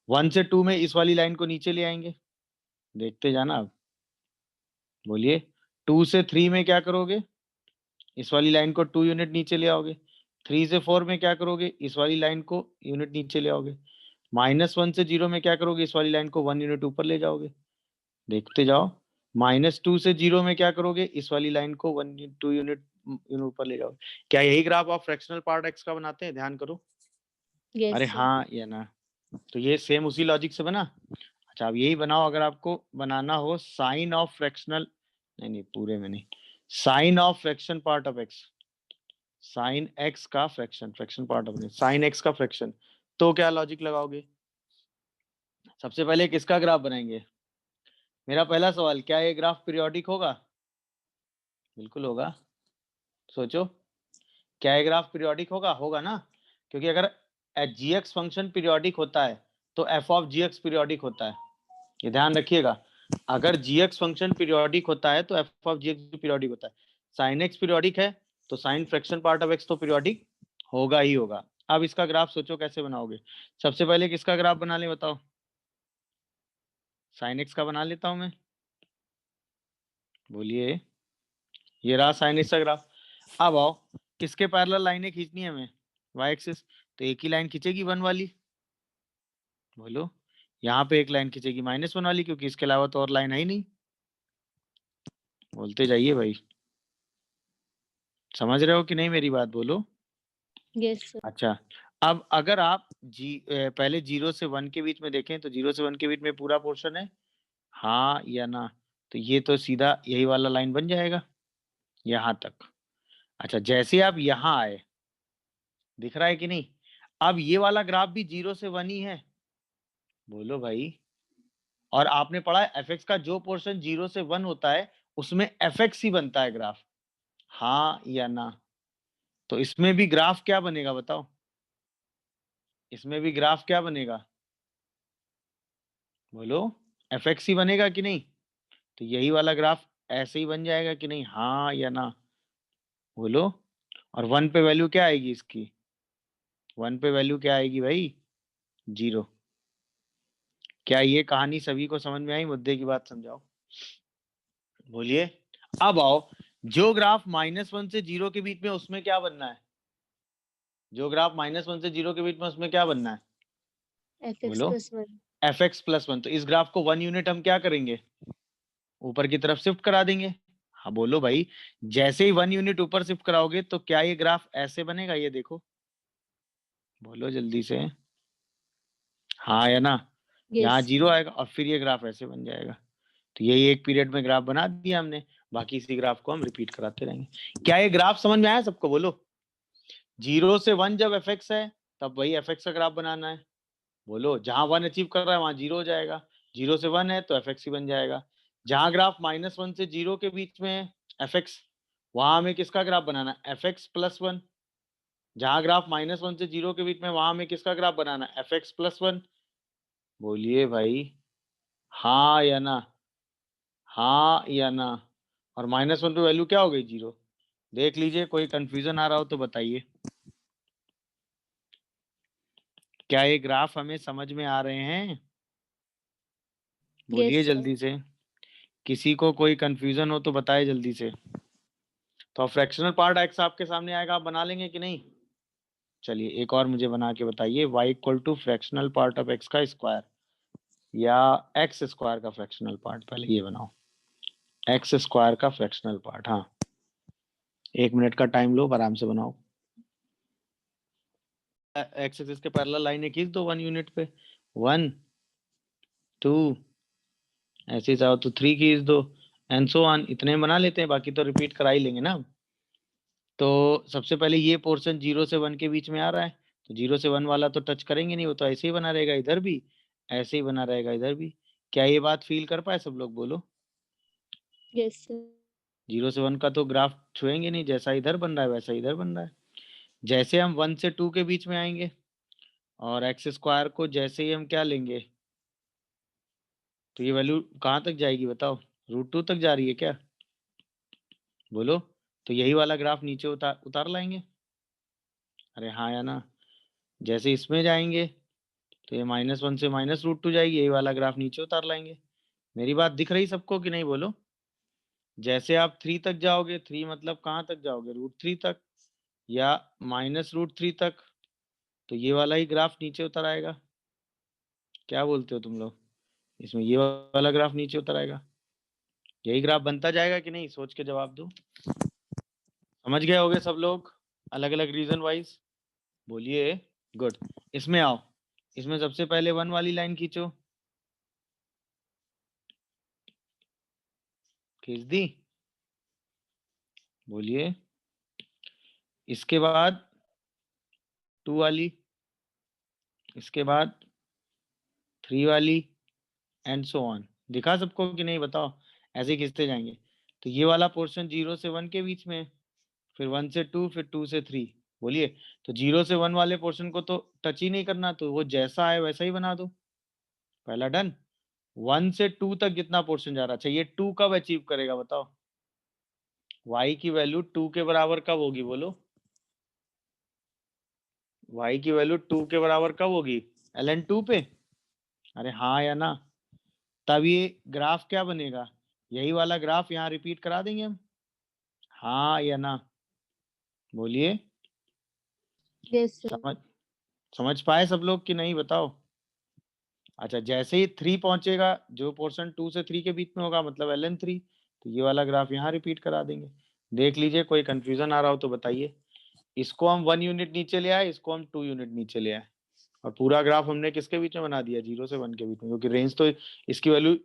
1 से 2 में इस वाली लाइन को नीचे ले आएंगे, देखते जाना अब, बोलिए। 2 से 3 में क्या करोगे, इस वाली लाइन को 2 यूनिट नीचे ले आओगे। 3 से 4 में क्या करोगे, इस वाली लाइन को यूनिट नीचे ले आओगे। -1 से 0 में क्या करोगे, इस वाली लाइन को 1 यूनिट ऊपर ले जाओगे, देखते जाओ। -2 से 0 में क्या करोगे, इस वाली लाइन को 2 यूनिट ऊपर ले जाओगे। क्या यही ग्राफ आप फ्रैक्शनल पार्ट एक्स का बनाते हैं, ध्यान करो। यस अरे सर। हाँ या ना? तो ये सेम उसी लॉजिक से बना। अच्छा, अब यही बनाओ अगर आपको बनाना हो साइन ऑफ फ्रैक्शनल, नहीं पूरे में नहीं, sine of fraction part of x, sine x का fraction, fraction part of sine x का फ्रैक्शन, तो क्या लॉजिक लगाओगे? सबसे पहले किसका ग्राफ बनाएंगे? मेरा पहला सवाल, क्या ये ग्राफ पीरियोडिक होगा? बिल्कुल होगा, सोचो, क्या ये ग्राफ पीरियोडिक होगा? होगा ना, क्योंकि अगर जी एक्स फंक्शन पीरियोडिक होता है तो F of G X periodic होता है, ये ध्यान रखिएगा। अगर जी एक्स फंक्शन पीरियोडिक होता है तो एफ ऑफ जी एक्स भी पीरियोडिक होता है। साइन एक्स पीरियोडिक है तो sine fraction part of X तो पीरियोडिक होगा ही होगा। अब इसका ग्राफ सोचो कैसे बनाओगे। सबसे पहले किसका ग्राफ बना ले बताओ? साइन एक्स का बना लेता हूं मैं, बोलिए। ये रहा साइन एक्स का ग्राफ। अब आओ, किसके पैरेलल लाइनें खींचनी है हमें? वाई एक्सिस, तो एक ही लाइन खींचेगी 1 वाली, बोलो। यहाँ पे एक लाइन खींचेगी -1 वाली, क्योंकि इसके अलावा तो और लाइन है ही नहीं, बोलते जाइए भाई, समझ रहे हो कि नहीं मेरी बात, बोलो। Yes sir. अच्छा, अब अगर आप पहले 0 से 1 के बीच में देखें तो 0 से 1 के बीच में पूरा पोर्शन है, हाँ या ना? तो ये तो सीधा यही वाला लाइन बन जाएगा यहाँ तक। अच्छा, जैसे आप यहाँ आए, दिख रहा है कि नहीं? अब ये वाला ग्राफ भी 0 से 1 ही है, बोलो भाई। और आपने पढ़ा है एफ का जो पोर्शन 0 से 1 होता है उसमें एफ ही बनता है ग्राफ, हाँ या ना? तो इसमें भी ग्राफ क्या बनेगा बताओ? इसमें भी ग्राफ क्या बनेगा, बोलो। एफ ही बनेगा कि नहीं? तो यही वाला ग्राफ ऐसे ही बन जाएगा कि नहीं, हाँ या ना, बोलो। और 1 पे वैल्यू क्या आएगी इसकी? 1 पे वैल्यू क्या आएगी भाई? 0। क्या ये कहानी सभी को समझ में आई? मुद्दे की बात समझाओ, बोलिए। अब आओ, जो ग्राफ -1 से 0 के बीच में, उसमें क्या बनना है? जो ग्राफ -1 से 0 के बीच में, उसमें क्या बनना है, fx बोलो। प्लस 1। fx+1, तो इस ग्राफ को 1 यूनिट हम क्या करेंगे, ऊपर की तरफ शिफ्ट करा देंगे। हाँ बोलो भाई, जैसे ही 1 यूनिट ऊपर शिफ्ट कराओगे तो क्या ये ग्राफ ऐसे बनेगा, ये देखो, बोलो जल्दी से, हाँ या ना? यहाँ यस। 0 आएगा और फिर ये ग्राफ ऐसे बन जाएगा। तो यही एक पीरियड में ग्राफ बना दिया हमने, बाकी इसी ग्राफ को हम रिपीट कराते रहेंगे। क्या ये ग्राफ समझ में आया सबको, बोलो। 0 से 1 जब एफ है तब वही एफ का ग्राफ बनाना है, बोलो। जहां 1 अचीव कर रहा है वहां 0 हो जाएगा, 0 से 1 है तो एफ ही बन जाएगा। जहां ग्राफ -1 से 0 के बीच में है एफ वहां हमें किसका ग्राफ बनाना है, fx+1। जहां ग्राफ -1 से 0 के बीच में, वहां हमें किसका ग्राफ बनाना है, fx+1, बोलिए भाई, हाँ या ना? हाँ या ना? और -1 पे वैल्यू क्या हो गई, 0। देख लीजिए, कोई कंफ्यूजन आ रहा हो तो बताइए। क्या ये ग्राफ हमें समझ में आ रहे हैं, बोलिए यस सर। जल्दी से। किसी को कोई कंफ्यूजन हो तो बताए जल्दी से। तो फ्रैक्शनल पार्ट एक्स आपके सामने आएगा, आप बना लेंगे कि नहीं? चलिए एक और मुझे बना के बताइए, y equal to fractional part of x का स्क्वायर या एक्स स्क्वायर का फ्रैक्शनल पार्ट, पहले ये बनाओ, एक्स स्क्वायर का फ्रैक्शनल पार्ट। हाँ, 1 मिनट का टाइम लो, आराम से बनाओ। एक्स एक्सिस के पैरेलल लाइनें खींच दो 1 यूनिट पे, 1 2, ऐसे चाहो तो 3 खींच दो, एंड सो ऑन, इतने बना लेते हैं, बाकी तो रिपीट करा ही लेंगे ना। तो सबसे पहले ये पोर्शन 0 से 1 के बीच में आ रहा है, तो 0 से 1 वाला तो टच करेंगे नहीं, वो तो ऐसे ही बना रहेगा, इधर भी ऐसे ही बना रहेगा, इधर भी। क्या ये बात फील कर पाए सब लोग, बोलो। Yes sir. 0 से 1 का तो ग्राफ छुएंगे नहीं, जैसा इधर बन रहा है वैसा इधर बन रहा है। जैसे हम 1 से 2 के बीच में आएंगे और एक्स स्क्वायर को जैसे ही हम क्या लेंगे, तो ये वैल्यू कहाँ तक जाएगी बताओ, √2 तक जा रही है क्या, बोलो। तो यही वाला ग्राफ नीचे उतार उतार लाएंगे। अरे हाँ या ना, जैसे इसमें जाएंगे तो ये -1 से -√2 जाएगी, यही वाला ग्राफ नीचे उतार लाएंगे। मेरी बात दिख रही सबको कि नहीं, बोलो। जैसे आप 3 तक जाओगे, 3 मतलब कहाँ तक जाओगे, √3 तक या -√3 तक, तो ये वाला ही ग्राफ नीचे उतर आएगा। क्या बोलते हो तुम लोग, इसमें ये वाला ग्राफ नीचे उतर आएगा, यही ग्राफ बनता जाएगा कि नहीं, सोच के जवाब दो। समझ गए होगे सब लोग, अलग अलग रीजन वाइज, बोलिए। गुड। इसमें आओ, इसमें सबसे पहले 1 वाली लाइन खींचो, खींच दी, बोलिए। इसके बाद 2 वाली, इसके बाद 3 वाली, एंड सो ऑन। दिखा सबको कि नहीं बताओ, ऐसे खींचते जाएंगे। तो ये वाला पोर्शन 0 से 1 के बीच में, फिर 1 से 2, फिर 2 से 3, बोलिए। तो 0 से 1 वाले पोर्शन को तो टच ही नहीं करना, तो वो जैसा है वैसा ही बना दो, पहला डन। 1 से 2 तक जितना पोर्शन जा रहा, अच्छा ये 2 कब अचीव करेगा बताओ, y की वैल्यू 2 के बराबर कब होगी, बोलो। y की वैल्यू 2 के बराबर कब होगी, ln 2 पे, अरे हाँ या ना। तब ये ग्राफ क्या बनेगा, यही वाला ग्राफ यहाँ रिपीट करा देंगे हम, हाँ या ना, बोलिए। Yes, sir. समझ समझ पाए सब लोग कि नहीं बताओ। अच्छा, जैसे ही 3 पहुंचेगा, जो पोर्शन 2 से 3 के बीच में होगा, मतलब ln 3, तो ये वाला ग्राफ यहाँ रिपीट करा देंगे। देख लीजिए, कोई कंफ्यूजन आ रहा हो तो बताइए। इसको हम 1 यूनिट नीचे ले आए, इसको हम 2 यूनिट नीचे ले आए, और पूरा ग्राफ हमने किसके बीच में बना दिया, 0 से 1 के बीच में, क्योंकि रेंज तो इसकी वैल्यू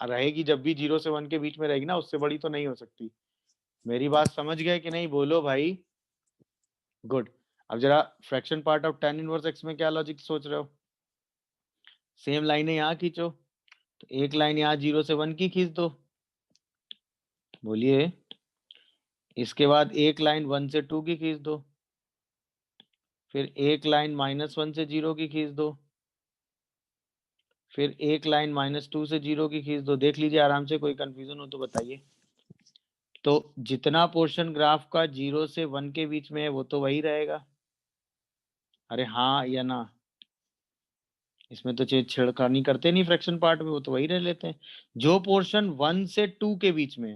रहेगी जब भी 0 से 1 के बीच में रहेगी ना, उससे बड़ी तो नहीं हो सकती। मेरी बात समझ गए कि नहीं, बोलो भाई। गुड। अब जरा fraction part of tan inverse x में क्या लॉजिक सोच रहे हो, सेम लाइनें यहाँ खींचो, तो एक लाइन यहाँ 0 से 1 की खींच दो, बोलिए। इसके बाद एक लाइन 1 से 2 की खींच दो, फिर एक लाइन -1 से 0 की खींच दो, फिर एक लाइन -2 से 0 की खींच दो। देख लीजिए आराम से, कोई कंफ्यूजन हो तो बताइए। तो जितना पोर्शन ग्राफ का 0 से 1 के बीच में है वो तो वही रहेगा, अरे हाँ या ना। इसमें तो छेड़खानी करते नहीं फ्रैक्शन पार्ट में, वो तो वही रह लेते हैं। जो पोर्शन 1 से 2 के बीच में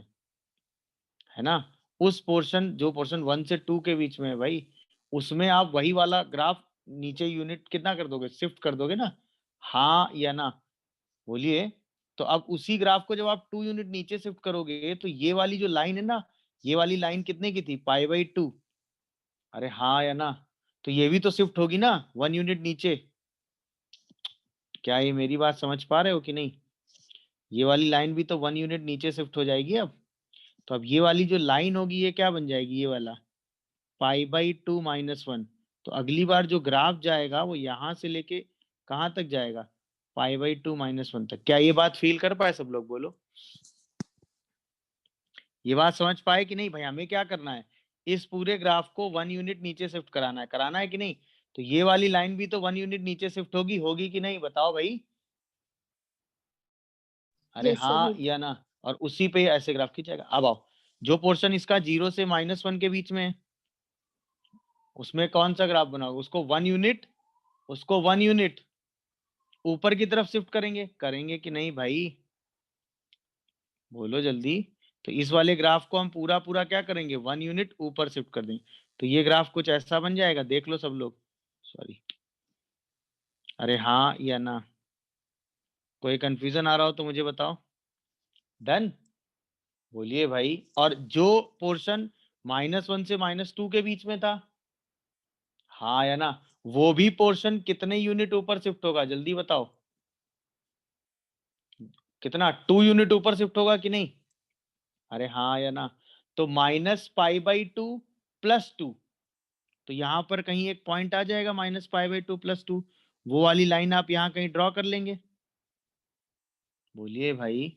है ना, उस पोर्शन, जो पोर्शन 1 से 2 के बीच में है भाई, उसमें आप वही वाला ग्राफ नीचे यूनिट कितना कर दोगे, शिफ्ट कर दोगे ना, हाँ या ना, बोलिए। तो अब उसी ग्राफ को जब आप 2 यूनिट नीचे शिफ्ट करोगे, तो ये वाली जो लाइन है ना, ये वाली लाइन कितने की थी, π/2, अरे हाँ या ना। तो ये भी तो शिफ्ट होगी ना 1 यूनिट नीचे। क्या ये मेरी बात समझ पा रहे हो कि नहीं, ये वाली लाइन भी तो 1 यूनिट नीचे शिफ्ट हो जाएगी अब। तो अब ये वाली जो लाइन होगी, ये क्या बन जाएगी, ये वाला π/2 -1। तो अगली बार जो ग्राफ जाएगा वो यहाँ से लेके कहाँ तक जाएगा, π/2 -1 तक। क्या ये बात फील कर पाए सब लोग, बोलो। ये बात समझ पाए कि नहीं भाई, हमें क्या करना है, इस पूरे ग्राफ को 1 यूनिट नीचे शिफ्ट कराना है कि नहीं। तो ये वाली लाइन भी तो 1 यूनिट नीचे शिफ्ट होगी, होगी कि नहीं बताओ भाई, अरे Yes, sir. हाँ या ना। और उसी पे ऐसे ग्राफ खींचेगा। अब आओ, जो पोर्शन इसका 0 से -1 के बीच में है, उसमें कौन सा ग्राफ बनाओगे, उसको 1 यूनिट, उसको 1 यूनिट ऊपर की तरफ शिफ्ट करेंगे कि नहीं भाई, बोलो जल्दी। तो इस वाले ग्राफ को हम पूरा पूरा क्या करेंगे, 1 यूनिट ऊपर शिफ्ट कर देंगे। तो ये ग्राफ कुछ ऐसा बन जाएगा, देख लो सब लोग, सॉरी, अरे हाँ या ना। कोई कंफ्यूजन आ रहा हो तो मुझे बताओ, डन, बोलिए भाई। और जो पोर्शन -1 से -2 के बीच में था, हाँ या ना, वो भी पोर्शन कितने यूनिट ऊपर शिफ्ट होगा, जल्दी बताओ, कितना, 2 यूनिट ऊपर शिफ्ट होगा कि नहीं, अरे हाँ या ना। तो -π/2 +2, तो यहाँ पर कहीं एक पॉइंट आ जाएगा -π/2 +2, वो वाली लाइन आप यहाँ कहीं ड्रॉ कर लेंगे, बोलिए भाई।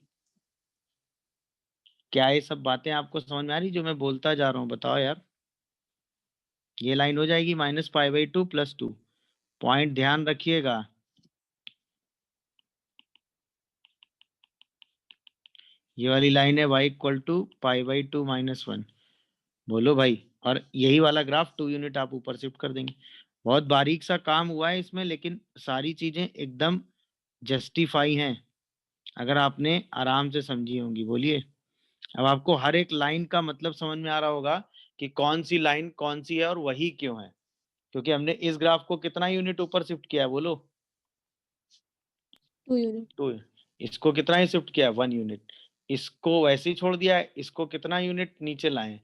क्या ये सब बातें आपको समझ में आ रही जो मैं बोलता जा रहा हूँ, बताओ यार। ये लाइन हो जाएगी -π/2 +2, पॉइंट ध्यान रखिएगा, ये वाली लाइन है y इक्वल टू π/2 - 1। बोलो भाई, और यही वाला ग्राफ 2 यूनिट आप ऊपर शिफ्ट कर देंगे। बहुत बारीक सा काम हुआ है इसमें, लेकिन सारी चीजें एकदम जस्टिफाई हैं अगर आपने आराम से समझी होंगी। बोलिए, अब आपको हर एक लाइन का मतलब समझ में आ रहा होगा कि कौन सी लाइन कौन सी है और वही क्यों है, क्योंकि हमने इस ग्राफ को कितना यूनिट ऊपर शिफ्ट किया है, बोलो 2 यूनिट। 2। इसको कितना ही शिफ्ट किया है, 1 यूनिट। इसको वैसे ही छोड़ दिया है, इसको कितना यूनिट नीचे लाए,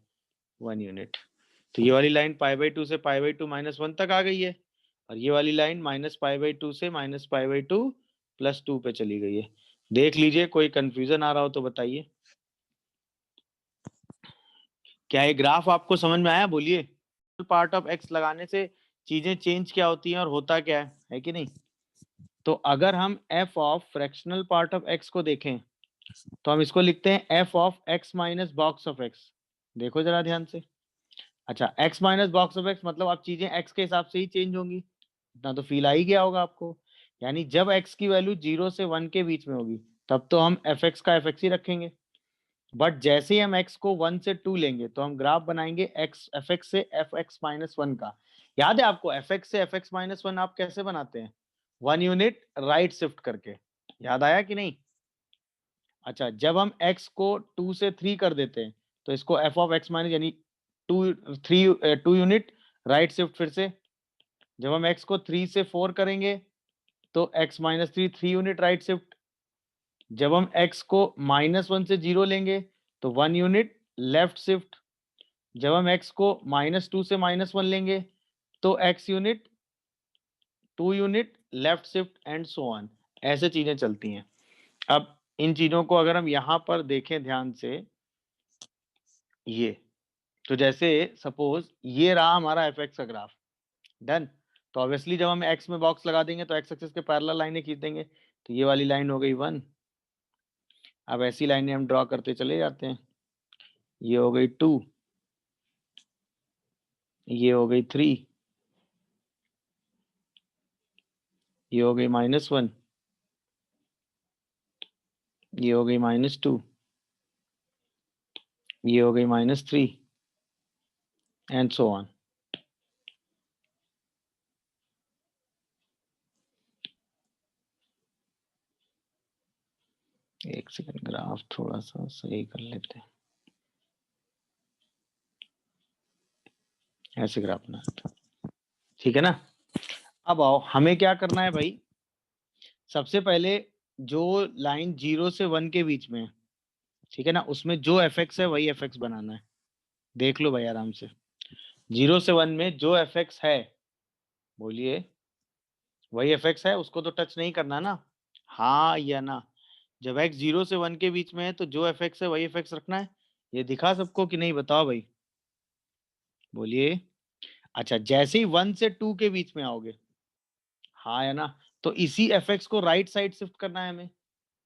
1 यूनिट। तो ये वाली लाइन π/2 से π/2 - 1 तक आ गई है, और ये वाली लाइन -π/2 से -π/2 + 2 पे चली गई है। देख लीजिए, कोई कंफ्यूजन आ रहा हो तो बताइए। क्या ये ग्राफ आपको समझ में आया? बोलिए, पार्ट ऑफ एक्स लगाने से चीजें चेंज क्या होती हैं और होता क्या है कि नहीं? तो अगर हम f of fractional part of x को देखें तो हम इसको लिखते हैं f of x minus box of x। देखो जरा ध्यान से। अच्छा, x minus box of x मतलब अब चीजें x के हिसाब से ही चेंज होंगी, इतना तो फील आ ही गया होगा आपको। यानी जब x की वैल्यू 0 से 1 के बीच में होगी तब तो हम fx का fx ही रखेंगे, बट जैसे ही हम x को 1 से 2 लेंगे तो हम ग्राफ बनाएंगे x fx से fx माइनस 1 का। याद है आपको fx से fx माइनस 1 आप कैसे बनाते हैं? 1 यूनिट राइट शिफ्ट करके। याद आया कि नहीं? अच्छा, जब हम x को 2 से 3 कर देते हैं तो इसको f ऑफ x माइनस यानी 2 यूनिट राइट शिफ्ट फिर से। जब हम x को 3 से 4 करेंगे तो x minus 3 unit right shift. जब हम x को -1 से 0 लेंगे तो 1 यूनिट लेफ्ट शिफ्ट। जब हम x को -2 से -1 लेंगे तो x unit 2 unit left shift and so on. ऐसे चीजें चलती हैं। अब इन चीजों को अगर हम यहाँ पर देखें ध्यान से, ये तो जैसे सपोज ये रहा हमारा एफ एक्स का ग्राफ, डन। तो ऑब्वियसली जब हम एक्स में बॉक्स लगा देंगे तो एक्स एक्सिस के पैरेलल लाइनें खींच देंगे, तो ये वाली लाइन हो गई 1। अब ऐसी लाइनें हम ड्रॉ करते चले जाते हैं। ये हो गई 2, ये हो गई 3, ये हो गई -1, ये हो गई -2, ये हो गई -3 एंड सो ऑन। एक सेकंड, ग्राफ थोड़ा सा सही कर लेते हैं। ऐसे ग्राफ बना, ठीक है ना? अब आओ, हमें क्या करना है भाई? सबसे पहले जो लाइन 0 से 1 के बीच में है, ठीक है ना, उसमें जो एफ एक्स है वही एफ एक्स बनाना है। देख लो भाई आराम से, 0 से 1 में जो एफ एक्स है, बोलिए वही एफ एक्स है, उसको तो टच नहीं करना ना, हाँ या ना? जब एक्स 0 से 1 के बीच में है तो जो एफ एक्स है वही एफ एक्स रखना है। ये दिखा सबको कि नहीं, बताओ भाई, बोलिए। अच्छा, जैसे ही 1 से 2 के बीच में आओगे, हाँ या ना? तो इसी एफ एक्स को राइट साइड शिफ्ट करना है हमें।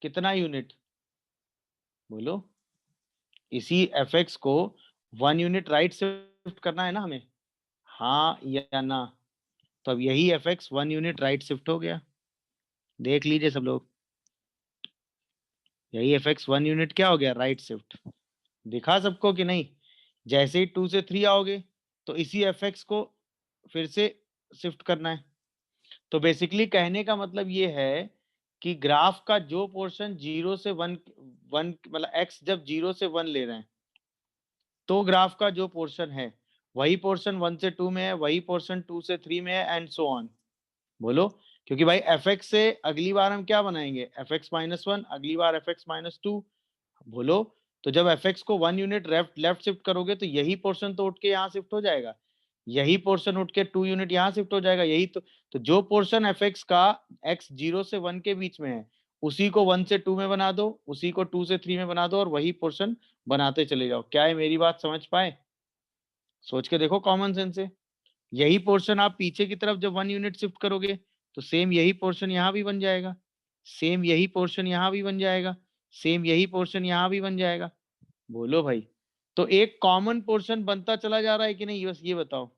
कितना यूनिट, बोलो? इसी एफ एक्स को 1 यूनिट राइट शिफ्ट करना है ना हमें, हाँ या ना? तो अब यही F x 1 unit right shift हो गया। देख लीजिए सब लोग, यही एफ एक्स 1 यूनिट क्या हो गया, राइट शिफ्ट। दिखा सबको कि नहीं? जैसे ही 2 से 3 आओगे तो इसी एफ एक्स को फिर से शिफ्ट करना है। तो बेसिकली कहने का मतलब ये है कि ग्राफ का जो पोर्शन 0 से 1 मतलब एक्स जब 0 से 1 ले रहे हैं तो ग्राफ का जो पोर्शन है वही पोर्शन 1 से 2 में है, वही पोर्शन 2 से 3 में है एंड सो ऑन। बोलो, क्योंकि भाई एफ एक्स से अगली बार हम क्या बनाएंगे, एफ एक्स -1, अगली बार एफ एक्स -2। बोलो, तो जब एफ एक्स को 1 यूनिट लेफ्ट शिफ्ट करोगे तो यही पोर्शन तो उठ के यहाँ शिफ्ट हो जाएगा, यही पोर्शन उठ के 2 यूनिट यहाँ शिफ्ट हो जाएगा, यही तो जो पोर्शन एफ एक्स का एक्स 0 से 1 के बीच में है उसी को 1 से 2 में बना दो, उसी को 2 से 3 में बना दो और वही पोर्शन बनाते चले जाओ। क्या है, मेरी बात समझ पाए? सोच के देखो कॉमन सेंस से। यही पोर्शन आप पीछे की तरफ जब 1 यूनिट शिफ्ट करोगे तो सेम यही पोर्शन यहाँ भी बन जाएगा, सेम यही पोर्शन यहाँ भी बन जाएगा, सेम यही पोर्शन यहाँ भी बन जाएगा। बोलो भाई, तो एक कॉमन पोर्शन बनता चला जा रहा है कि नहीं, बस ये बताओ।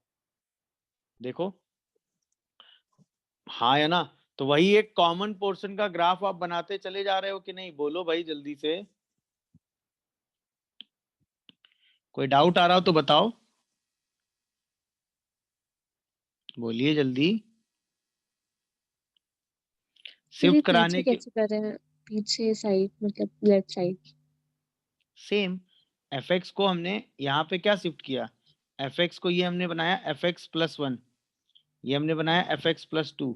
देखो, हाँ या ना? तो वही एक कॉमन पोर्शन का ग्राफ आप बनाते चले जा रहे हो कि नहीं? बोलो भाई जल्दी से, कोई डाउट आ रहा हो तो बताओ, बोलिए जल्दी। फिर ये शिफ्ट पीछे कराने के कैसे कर रहे हैं? पीछे साइड मतलब लेफ्ट साइड। सेम fx को हमने यहाँ पे क्या शिफ्ट किया, fx को ये हमने बनाया fx प्लस 1, ये हमने बनाया fx प्लस 2,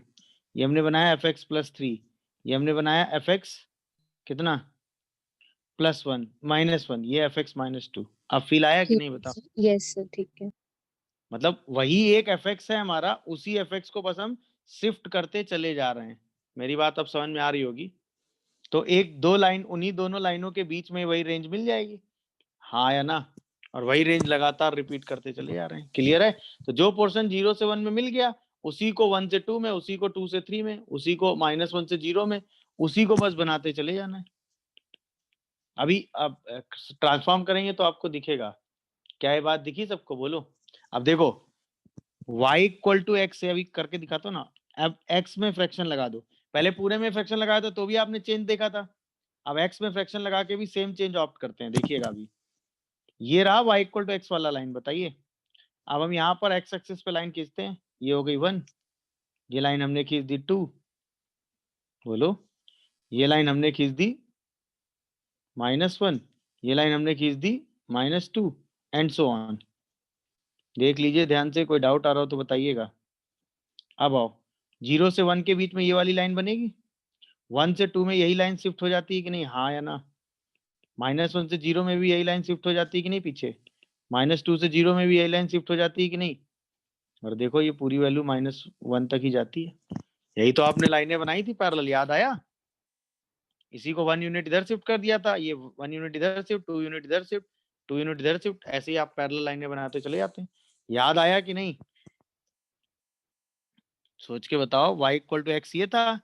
ये हमने बनाया fx प्लस 3, ये हमने बनाया fx कितना प्लस 1 माइनस 1, ये fx माइनस 2। अब फील आया कि नहीं बताओ? यस सर, ठीक है। मतलब वही एक fx है हमारा, उसी fx को बस हम शिफ्ट करते चले जा रहे हैं। मेरी बात अब समझ में आ रही होगी। तो एक दो लाइन, उन्हीं दोनों लाइनों के बीच में वही रेंज मिल जाएगी, हाँ या ना? और वही रेंज लगातार रिपीट करते चले जा रहे हैं। क्लियर है? तो जो पोर्शन 0 से 1 में मिल गया, उसी को 1 से 2 में, उसी को 2 से 3 में, उसी को -1 से 0 में, उसी को बस बनाते चले जाना है। अभी अब ट्रांसफॉर्म करेंगे तो आपको दिखेगा। क्या ये बात दिखी सबको? बोलो। अब देखो y इक्वल टू एक्स से अभी करके दिखाता हूँ ना। अब x में फ्रैक्शन लगा दो, पहले पूरे में फ्रैक्शन लगाया था तो भी आपने चेंज देखा था। अब x में फ्रैक्शन लगा के भी सेम चेंज ऑप्ट करते हैं, देखिएगा अभी। ये रहा y इक्वल टू एक्स वाला लाइन, बताइए। अब हम यहाँ पर x एक्सिस पे लाइन खींचते हैं, ये हो गई 1, ये लाइन हमने खींच दी 2, बोलो। ये लाइन हमने खींच दी -1, ये लाइन हमने खींच दी -2 एंड सो ऑन। देख लीजिए ध्यान से, कोई डाउट आ रहा हो तो बताइएगा। अब आओ, 0 से 1 के बीच में ये वाली लाइन बनेगी, 1 से 2 में यही लाइन शिफ्ट हो जाती है कि नहीं, हाँ या ना? -1 से 0 में भी यही लाइन शिफ्ट हो जाती है कि नहीं पीछे? -2 से 0 में भी यही लाइन शिफ्ट हो जाती है कि नहीं? और देखो ये पूरी वैल्यू -1 तक ही जाती है। यही तो आपने लाइनें बनाई थी पैरेलल, याद आया? इसी को 1 यूनिट इधर शिफ्ट कर दिया था, ये 1 यूनिट इधर शिफ्ट, 2 यूनिट इधर शिफ्ट, 2 यूनिट इधर शिफ्ट, ऐसे ही आप पैरेलल लाइनें बनाते चले जाते हैं। याद आया कि नहीं? सोच के बताओ। y इक्वल टू एक्स ये था,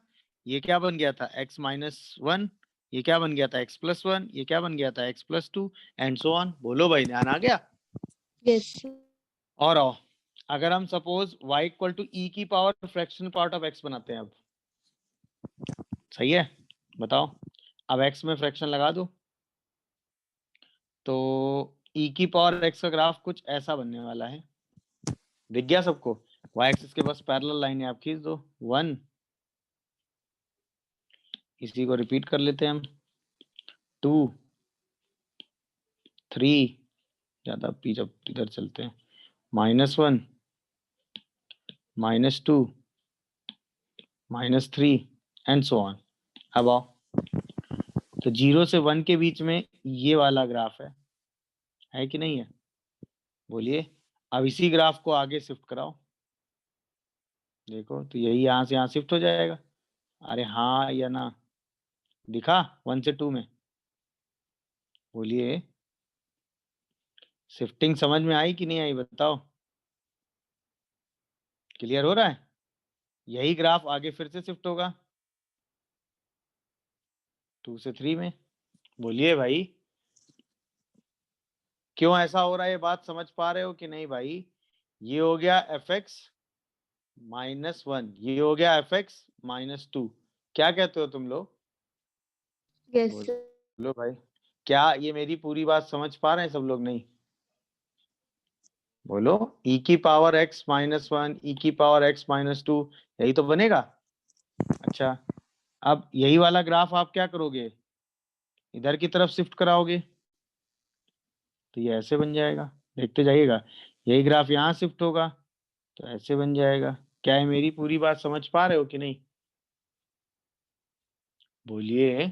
ये क्या बन गया था x -1, ये क्या बन गया था x प्लस 1, ये क्या बन गया था x plus 2 and so on. बोलो भाई, ध्यान आ गया? यस। और आओ, अगर हम suppose y equal to e की power fractional part of x बनाते हैं, अब सही है? बताओ। अब x में फ्रैक्शन लगा दो, तो e की पावर x का ग्राफ कुछ ऐसा बनने वाला है। दिख गया सबको? y एक्सिस के बस पैरेलल लाइन आप खींच दो, 1, इसी को रिपीट कर लेते हैं हम, 2, 3, ज्यादा पीछे इधर चलते हैं, -1, -2, -3 एंड सो ऑन। अब आओ, तो 0 से 1 के बीच में ये वाला ग्राफ है कि नहीं है? बोलिए। अब इसी ग्राफ को आगे शिफ्ट कराओ, देखो तो यही यहाँ से यहाँ शिफ्ट हो जाएगा। अरे हाँ या ना? दिखा 1 से 2 में? बोलिए, शिफ्टिंग समझ में आई कि नहीं आई बताओ? क्लियर हो रहा है? यही ग्राफ आगे फिर से शिफ्ट होगा 2 से 3 में। बोलिए भाई, क्यों ऐसा हो रहा है? ये बात समझ पा रहे हो कि नहीं भाई? ये हो गया fx -1, ये हो गया fx -2। क्या कहते हो तुम लोग? Yes sir. बोलो भाई, क्या ये मेरी पूरी बात समझ पा रहे हैं सब लोग? नहीं? बोलो। e की पावर x -1, e की पावर x -2, यही तो बनेगा। अच्छा, अब यही वाला ग्राफ आप क्या करोगे, इधर की तरफ शिफ्ट कराओगे, तो ये ऐसे बन जाएगा, देखते जाइएगा। यही ग्राफ यहाँ शिफ्ट होगा तो ऐसे बन जाएगा। क्या है, मेरी पूरी बात समझ पा रहे हो कि नहीं? बोलिए।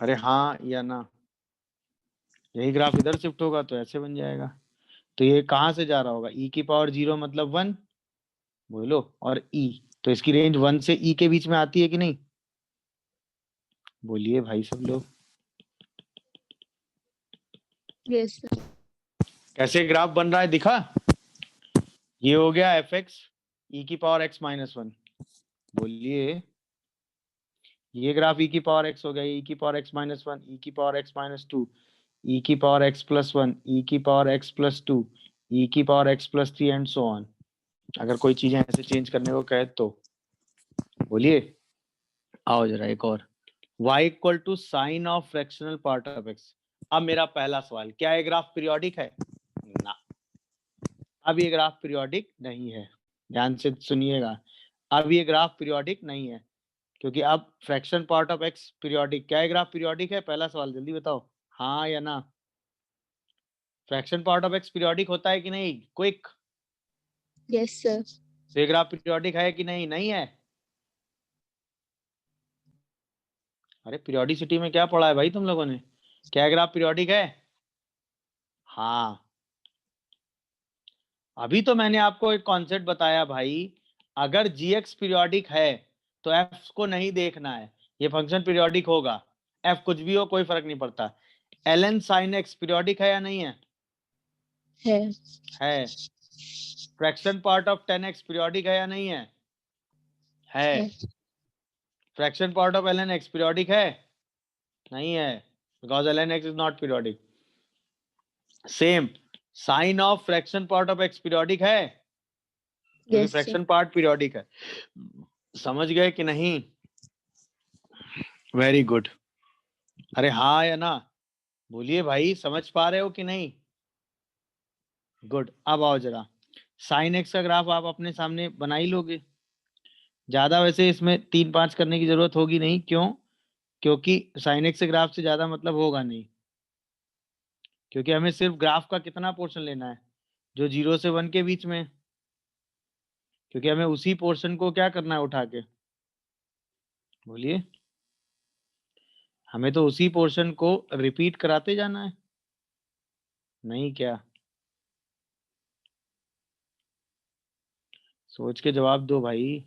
अरे हाँ या ना? यही ग्राफ इधर शिफ्ट होगा तो ऐसे बन जाएगा। तो ये कहाँ से जा रहा होगा, e की पावर 0 मतलब 1, बोलो, और e, तो इसकी रेंज 1 से e के बीच में आती है कि नहीं? बोलिए भाई सब लोग। Yes sir. कैसे ग्राफ बन रहा है दिखा? ये हो गया fx e की पावर x -1, बोलिए। ये ग्राफ e की पावर x हो गया, e की पावर x -1, e की पावर x -2, e की पावर x +1, e की पावर x +2, e की power x +3 and so on. अगर कोई चीजें ऐसे चेंज करने को कहे तो बोलिए। आओ जरा एक और, y equal to sine of fractional part of x। अब मेरा पहला सवाल, क्या ये ग्राफ पीरियोडिक है? ना, अब ये ग्राफ पीरियोडिक नहीं है। ध्यान से सुनिएगा, अब ये ग्राफ पीरियोडिक नहीं है, क्योंकि अब fraction part of x periodic. क्या ये ग्राफ पीरियोडिक है? पहला सवाल, जल्दी बताओ, हाँ या ना। Fraction part of x periodic होता है कि नहीं? क्विक। Yes, sir. तो ये ग्राफ पीरियोडिक है कि नहीं? नहीं है। अरे पीरियोडिसिटी में क्या पढ़ा है भाई तुम लोगों ने? क्या ग्राफ पीरियोडिक है? हाँ, अभी तो मैंने आपको एक कॉन्सेप्ट बताया भाई, अगर gx पीरियोडिक है तो f को नहीं देखना है, ये फंक्शन पीरियोडिक होगा, f कुछ भी हो कोई फर्क नहीं पड़ता। ln sin x पीरियोडिक है या नहीं है? है। Fraction part of 10x periodic है या नहीं है? है। Fraction part of ln x periodic है? नहीं है, because ln x is not periodic. Same, sine of fraction part of x periodic है, क्योंकि Yes, sir. Fraction part periodic है। समझ गए कि नहीं? Very good. अरे हाँ या ना, बोलिए भाई, समझ पा रहे हो कि नहीं? गुड। अब आओ जरा, साइन एक्स का ग्राफ आप अपने सामने बना ही लोगे, ज्यादा वैसे इसमें 3-5 करने की जरूरत होगी नहीं। क्यों? क्योंकि साइन एक्स से ग्राफ से ज्यादा मतलब होगा नहीं, क्योंकि हमें सिर्फ ग्राफ का कितना पोर्शन लेना है, जो 0 से 1 के बीच में है, क्योंकि हमें उसी पोर्शन को क्या करना है, उठा के बोलिए। हमें तो उसी पोर्शन को रिपीट कराते जाना है, नहीं क्या? सोच के जवाब दो भाई।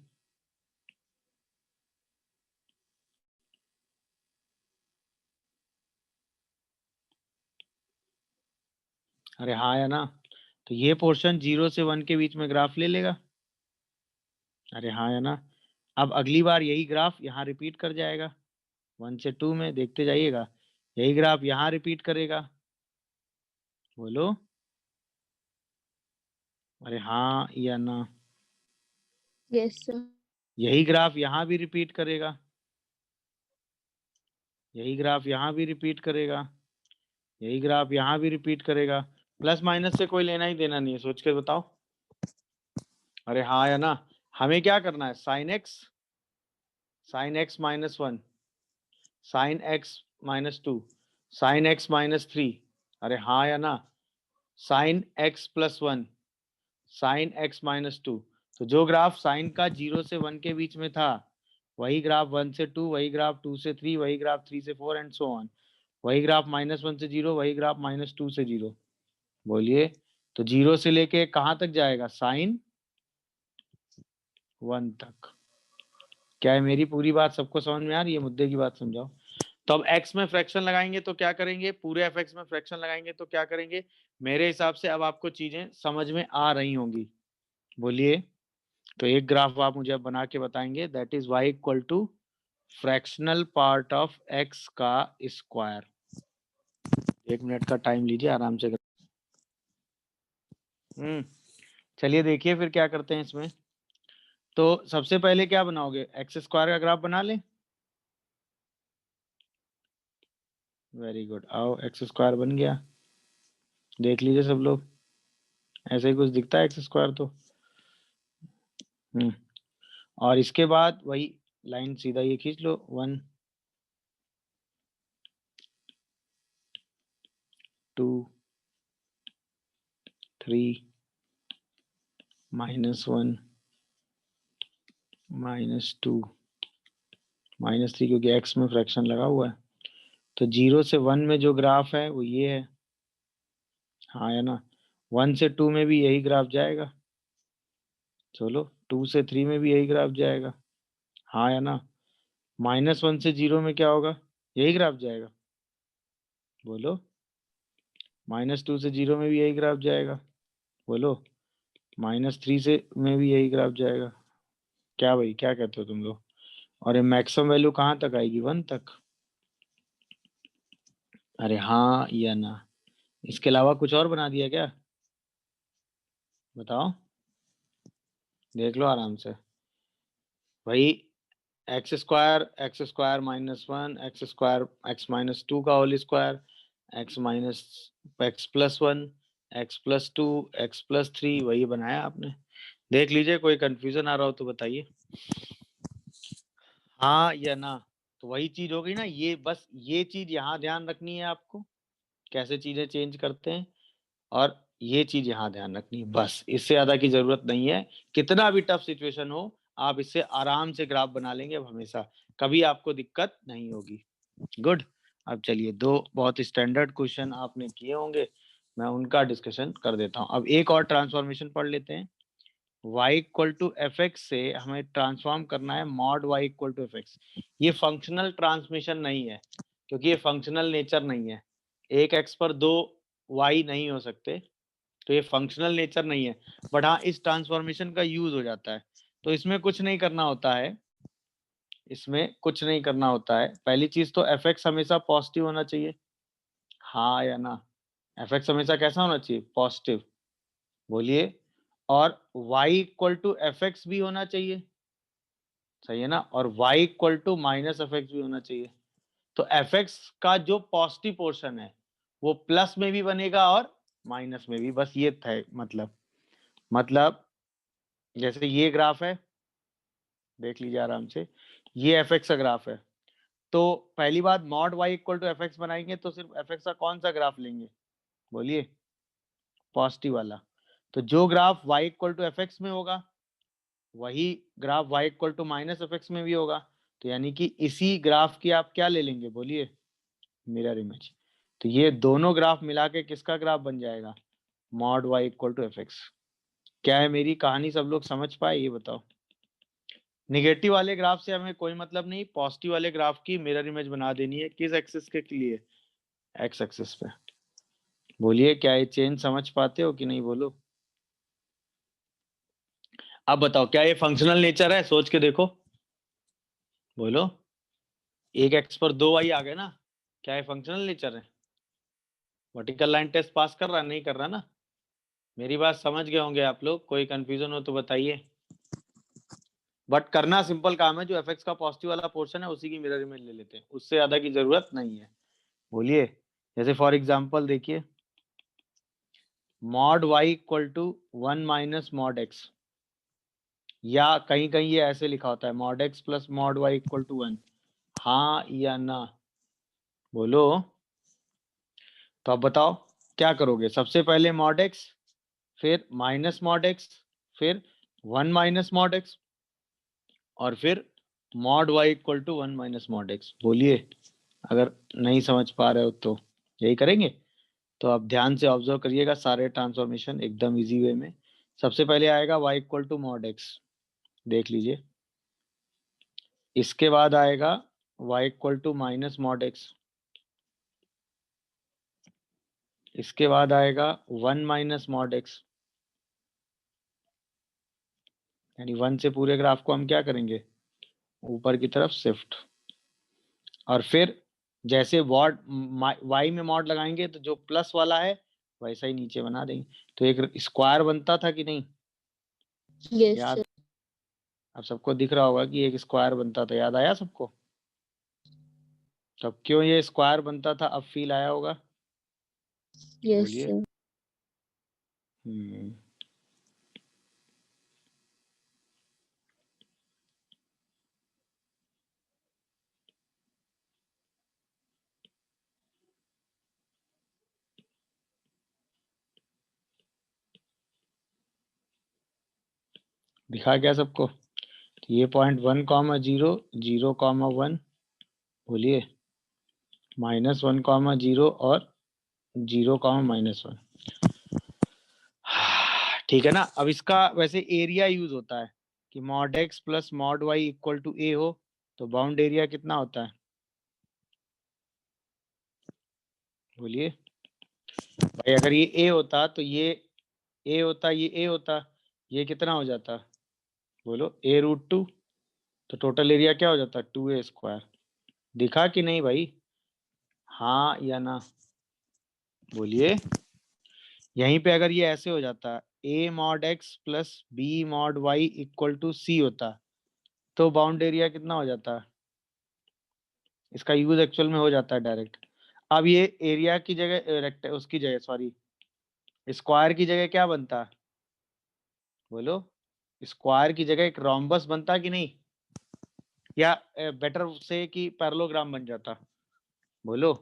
अरे हाँ या ना, तो ये पोर्शन 0 से 1 के बीच में ग्राफ ले लेगा। अरे हाँ या ना, अब अगली बार यही ग्राफ यहाँ रिपीट कर जाएगा 1 से 2 में, देखते जाइएगा, यही ग्राफ यहाँ रिपीट करेगा। बोलो, अरे हाँ या ना। Yes, sir. यही ग्राफ यहाँ भी रिपीट करेगा, यही ग्राफ यहाँ भी रिपीट करेगा, यही ग्राफ यहाँ भी रिपीट करेगा। प्लस माइनस से कोई लेना ही देना नहीं है, सोच के बताओ। अरे हाँ या ना, हमें क्या करना है, sine x minus 1, sine x minus 2, sine x minus 3। अरे हाँ या ना, sine x plus 1, sine x minus 2। तो जो ग्राफ साइन का 0 से 1 के बीच में था, वही ग्राफ 1 से 2, वही ग्राफ 2 से 3, वही ग्राफ 3 से 4 एंड सो ऑन। वही ग्राफ -1 से 0, वही ग्राफ -2 से 0। बोलिए, तो 0 से लेके कहाँ तक जाएगा, साइन 1 तक। क्या है, मेरी पूरी बात सबको समझ में आ रही है? मुद्दे की बात समझाओ। तो अब x में फ्रैक्शन लगाएंगे तो क्या करेंगे, पूरे fx में फ्रैक्शन लगाएंगे तो क्या करेंगे? मेरे हिसाब से अब आपको चीजें समझ में आ रही होंगी, बोलिए। तो एक ग्राफ आप मुझे अब बना के बताएंगे, that is y equal to fractional part of x का स्क्वायर। 1 मिनट का टाइम लीजिए, आराम से। चलिए देखिए फिर क्या करते हैं इसमें। तो सबसे पहले क्या बनाओगे, एक्स स्क्वायर का ग्राफ बना ले। वेरी गुड, आओ एक्स स्क्वायर बन गया, देख लीजिए सब लोग, ऐसे ही कुछ दिखता है एक्स स्क्वायर तो। और इसके बाद वही लाइन सीधा ये खींच लो, 1 2 3 -1 -2 -3, क्योंकि एक्स में फ्रैक्शन लगा हुआ है। तो 0 से 1 में जो ग्राफ है वो ये है, हाँ है ना। 1 से 2 में भी यही ग्राफ जाएगा, चलो 2 से 3 में भी यही ग्राफ जाएगा, हाँ है ना। -1 से 0 में क्या होगा, यही ग्राफ जाएगा, बोलो। -2 से 0 में भी यही ग्राफ जाएगा, बोलो। -3 से में भी यही ग्राफ जाएगा। क्या भाई, क्या कहते हो तुम लोग? और ये मैक्सिमम वैल्यू कहाँ तक आएगी, 1 तक। अरे हाँ या ना, इसके अलावा कुछ और बना दिया क्या, बताओ। देख लो आराम से भाई। X square minus one, x square x minus two का whole square, x minus x plus one, x plus two, x plus three, वही बनाया आपने। देख लीजिए, कोई कंफ्यूजन आ रहा हो तो बताइए, हाँ या ना। तो वही चीज हो गई ना, ये बस ये चीज यहाँ ध्यान रखनी है आपको, कैसे चीजें चेंज करते हैं, और ये चीज यहाँ ध्यान रखनी है, बस इससे ज्यादा की जरूरत नहीं है। कितना भी टफ सिचुएशन हो, आप इससे आराम से ग्राफ बना लेंगे अब हमेशा, कभी आपको दिक्कत नहीं होगी। गुड। अब चलिए, दो बहुत स्टैंडर्ड क्वेश्चन आपने किए होंगे, मैं उनका डिस्कशन कर देता हूँ। अब एक और ट्रांसफॉर्मेशन पढ़ लेते हैं। y equal to F x से हमें ट्रांसफॉर्म करना है mod y equal to F X. ये फंक्शनल ट्रांसमिशन नहीं है, क्योंकि ये फंक्शनल नेचर नहीं है। एक x पर दो y नहीं हो सकते, तो ये फंक्शनल नेचर नहीं है। बट हाँ, इस ट्रांसफॉर्मेशन का यूज हो जाता है। तो इसमें कुछ नहीं करना होता है, इसमें कुछ नहीं करना होता है। पहली चीज तो एफ एक्स हमेशा पॉजिटिव होना चाहिए, हाँ या ना। एफ एक्स हमेशा कैसा होना चाहिए? पॉजिटिव। बोलिए। और y equal to F X भी होना चाहिए, सही है ना। और y equal to minus F X भी होना चाहिए। तो एफ एक्स का जो पॉजिटिव पोर्शन है वो प्लस में भी बनेगा और माइनस में भी, बस ये था मतलब जैसे ये ग्राफ है, देख लीजिए आराम से, ये एफ एक्स का ग्राफ है। तो पहली बात, mod y equal to F X बनाएंगे तो सिर्फ एफ एक्स का कौन सा ग्राफ लेंगे? बोलिए। पॉजिटिव वाला। तो जो graph y equal to F X में होगा वही graph y equal to minus F X में भी होगा। तो यानी कि इसी ग्राफ की आप क्या ले लेंगे? बोलिए, मिरर इमेज। तो ये दोनों ग्राफ मिला के किसका ग्राफ बन जाएगा? Mod y equal to F X. क्या है मेरी कहानी, सब लोग समझ पाए? ये बताओ। निगेटिव वाले ग्राफ से हमें कोई मतलब नहीं, पॉजिटिव वाले ग्राफ की मिरर इमेज बना देनी है। किस एक्सिस के लिए? एक्स एक्सिस पे। बोलिए, क्या ये चेंज समझ पाते हो कि नहीं? बोलो। अब बताओ, क्या ये फंक्शनल नेचर है? सोच के देखो, बोलो। एक एक्स पर दो वाई आ गए ना, क्या ये फंक्शनल नेचर है? वर्टिकल लाइन टेस्ट पास कर रहा? नहीं कर रहा ना। मेरी बात समझ गए होंगे आप लोग, कोई कंफ्यूजन हो तो बताइए। बट करना सिंपल काम है, जो एफ एक्स का पॉजिटिव वाला पोर्शन है उसी की मिरर इमेज ले लेते हैं, उससे ज्यादा की जरूरत नहीं है। बोलिए। जैसे फॉर एग्जांपल देखिए, mod y equal to one minus mod X, या कहीं कहीं ये ऐसे लिखा होता है mod x plus mod y equal to one, हाँ या ना? बोलो। तो अब बताओ क्या करोगे? सबसे पहले मॉड एक्स, फिर माइनस मॉड एक्स, फिर वन माइनस मॉड एक्स, और फिर mod y equal to one minus mod X. बोलिए, अगर नहीं समझ पा रहे हो तो यही करेंगे। तो आप ध्यान से ऑब्जर्व करिएगा सारे ट्रांसफॉर्मेशन एकदम इजी वे में। सबसे पहले आएगा y equal to mod X, देख लीजिए। इसके बाद आएगा y equal to minus mod X, इसके बाद आएगा वन माइनस मॉड एक्स, यानी वन से पूरे ग्राफ को हम क्या करेंगे? ऊपर की तरफ शिफ्ट। और फिर जैसे वॉड वाई में मॉड लगाएंगे तो जो प्लस वाला है वैसा ही नीचे बना देंगे। तो एक स्क्वायर बनता था कि नहीं? Yes, याद? sir. अब सबको दिख रहा होगा कि एक स्क्वायर बनता था, याद आया सबको? तब क्यों ये स्क्वायर बनता था, अब फील आया होगा? Yes, बोलिए। sir. हम्म। दिखा क्या सबको? तो ये point one comma zero, zero comma one, बोलिए, माइनस वन कॉमा जीरो, और जीरो कॉमा माइनस वन। ठीक है ना। अब इसका वैसे एरिया यूज होता है कि mod x plus mod y equal to a हो, तो बाउंड एरिया कितना होता है? बोलिए भाई। अगर ये ए होता तो ये ए होता, ये ए होता, ये कितना हो जाता? बोलो, ए रूट टू। तो टोटल एरिया क्या हो जाता? Two A square. दिखा कि नहीं भाई? हाँ या ना? बोलिए। यहीं पे अगर ये ऐसे हो जाता, a mod x plus b mod y equal to c होता तो बाउंड एरिया कितना हो जाता? इसका यूज एक्चुअल में हो जाता है डायरेक्ट। अब ये एरिया की जगह रेक्ट उसकी जगह सॉरी स्क्वायर की जगह क्या बनता? बोलो। स्क्वायर की जगह एक रोम्बस बनता कि नहीं, या बेटर से कि पैरेललोग्राम बन जाता? बोलो।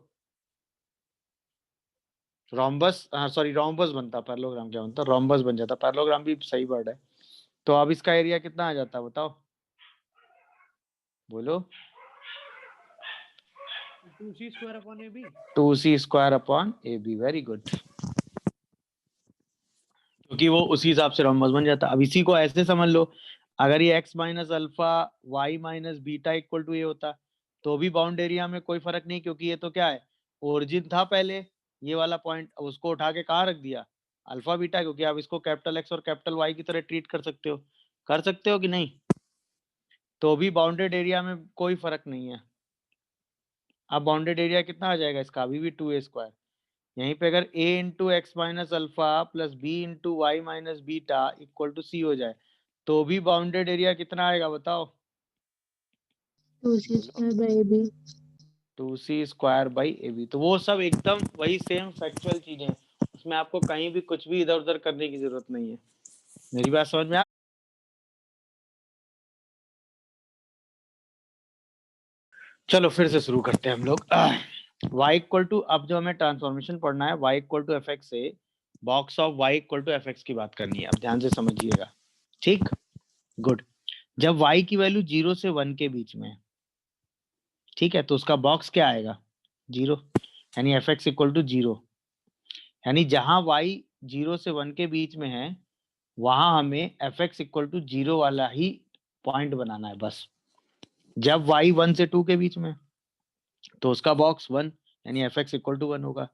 रोम्बस, हाँ सॉरी रोम्बस बनता, पैरेललोग्राम क्या बनता? रोम्बस बन जाता, पैरेललोग्राम भी सही वर्ड है। तो अब इसका एरिया कितना आ जाता बताओ? बोलो। 2c square upon ab। 2c square upon A B, very good, क्योंकि वो उसी हिसाब से रोम्बस बन जाता। अब इसी को ऐसे समझ लो, अगर ये x minus alpha y minus beta equal to a होता तो भी बाउंड एरिया में कोई फर्क नहीं, क्योंकि ये तो क्या है, ओरिजिन था पहले ये वाला पॉइंट, उसको उठा के कहाँ रख दिया? अल्फा बीटा, क्योंकि आप इसको कैपिटल एक्स और कैपिटल वाई की तरह ट्रीट कर सकते हो, कर सकते हो कि नहीं? तो भी बाउंडेड एरिया में कोई फर्क नहीं है। अब बाउंडेड एरिया कितना आ जाएगा इसका? अभी भी 2a स्क्वायर। यहीं पे अगर a into x minus alpha plus b into y minus beta equal to c हो जाए तो भी बाउंडेड एरिया कितना आएगा बताओ? 2c square by ab। 2c square by A B. तो वो सब एकदम वही सेम फैक्चुअल चीजें हैं, उसमें आपको कहीं भी कुछ भी इधर उधर करने की जरूरत नहीं है। मेरी बात समझ में आ? चलो फिर से शुरू करते हैं हम लोग। y इक्वल टू, अब जो हमें ट्रांसफॉर्मेशन पढ़ना है y equal to F x से box of y equal to F x की बात करनी है। अब ध्यान से समझिएगा, ठीक, गुड। जब y की वैल्यू 0 से 1 के बीच में है, ठीक है, तो उसका बॉक्स क्या आएगा? 0, यानी एफ एक्स इक्वल टू 0। यानी जहां y 0 से 1 के बीच में है वहां हमें एफ एक्स इक्वल टू 0 वाला ही पॉइंट बनाना है बस। जब y 1 से 2 के बीच में तो उसका बॉक्स 1, यानी एफ एक्स इक्वल टू 1 होगा।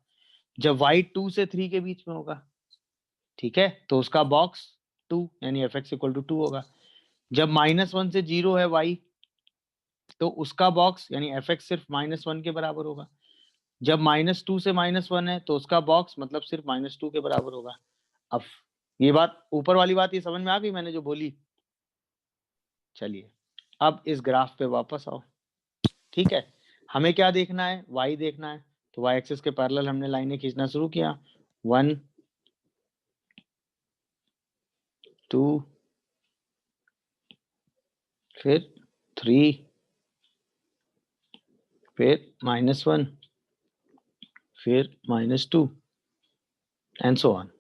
जब y 2 से 3 के बीच में होगा, ठीक है, तो उसका बॉक्स 2, यानी एफ एक्स इक्वल टू 2 होगा। जब -1 से 0 है y, तो उसका बॉक्स यानी एफ एक्स सिर्फ -1 के बराबर होगा। जब -2 से -1 है तो उसका बॉक्स मतलब सिर्फ -2 के बराबर होगा। अब ये बात, ऊपर वाली बात ये समझ में आ गई मैंने जो बोली? चलिए अब इस ग्राफ पे वापस आओ, ठीक है। हमें क्या देखना है? y देखना है, तो y एक्सिस के पैरेलल हमने लाइनें खींचना शुरू किया। 1 2 फिर 3 फिर -1 फिर -2 एंड सो ऑन।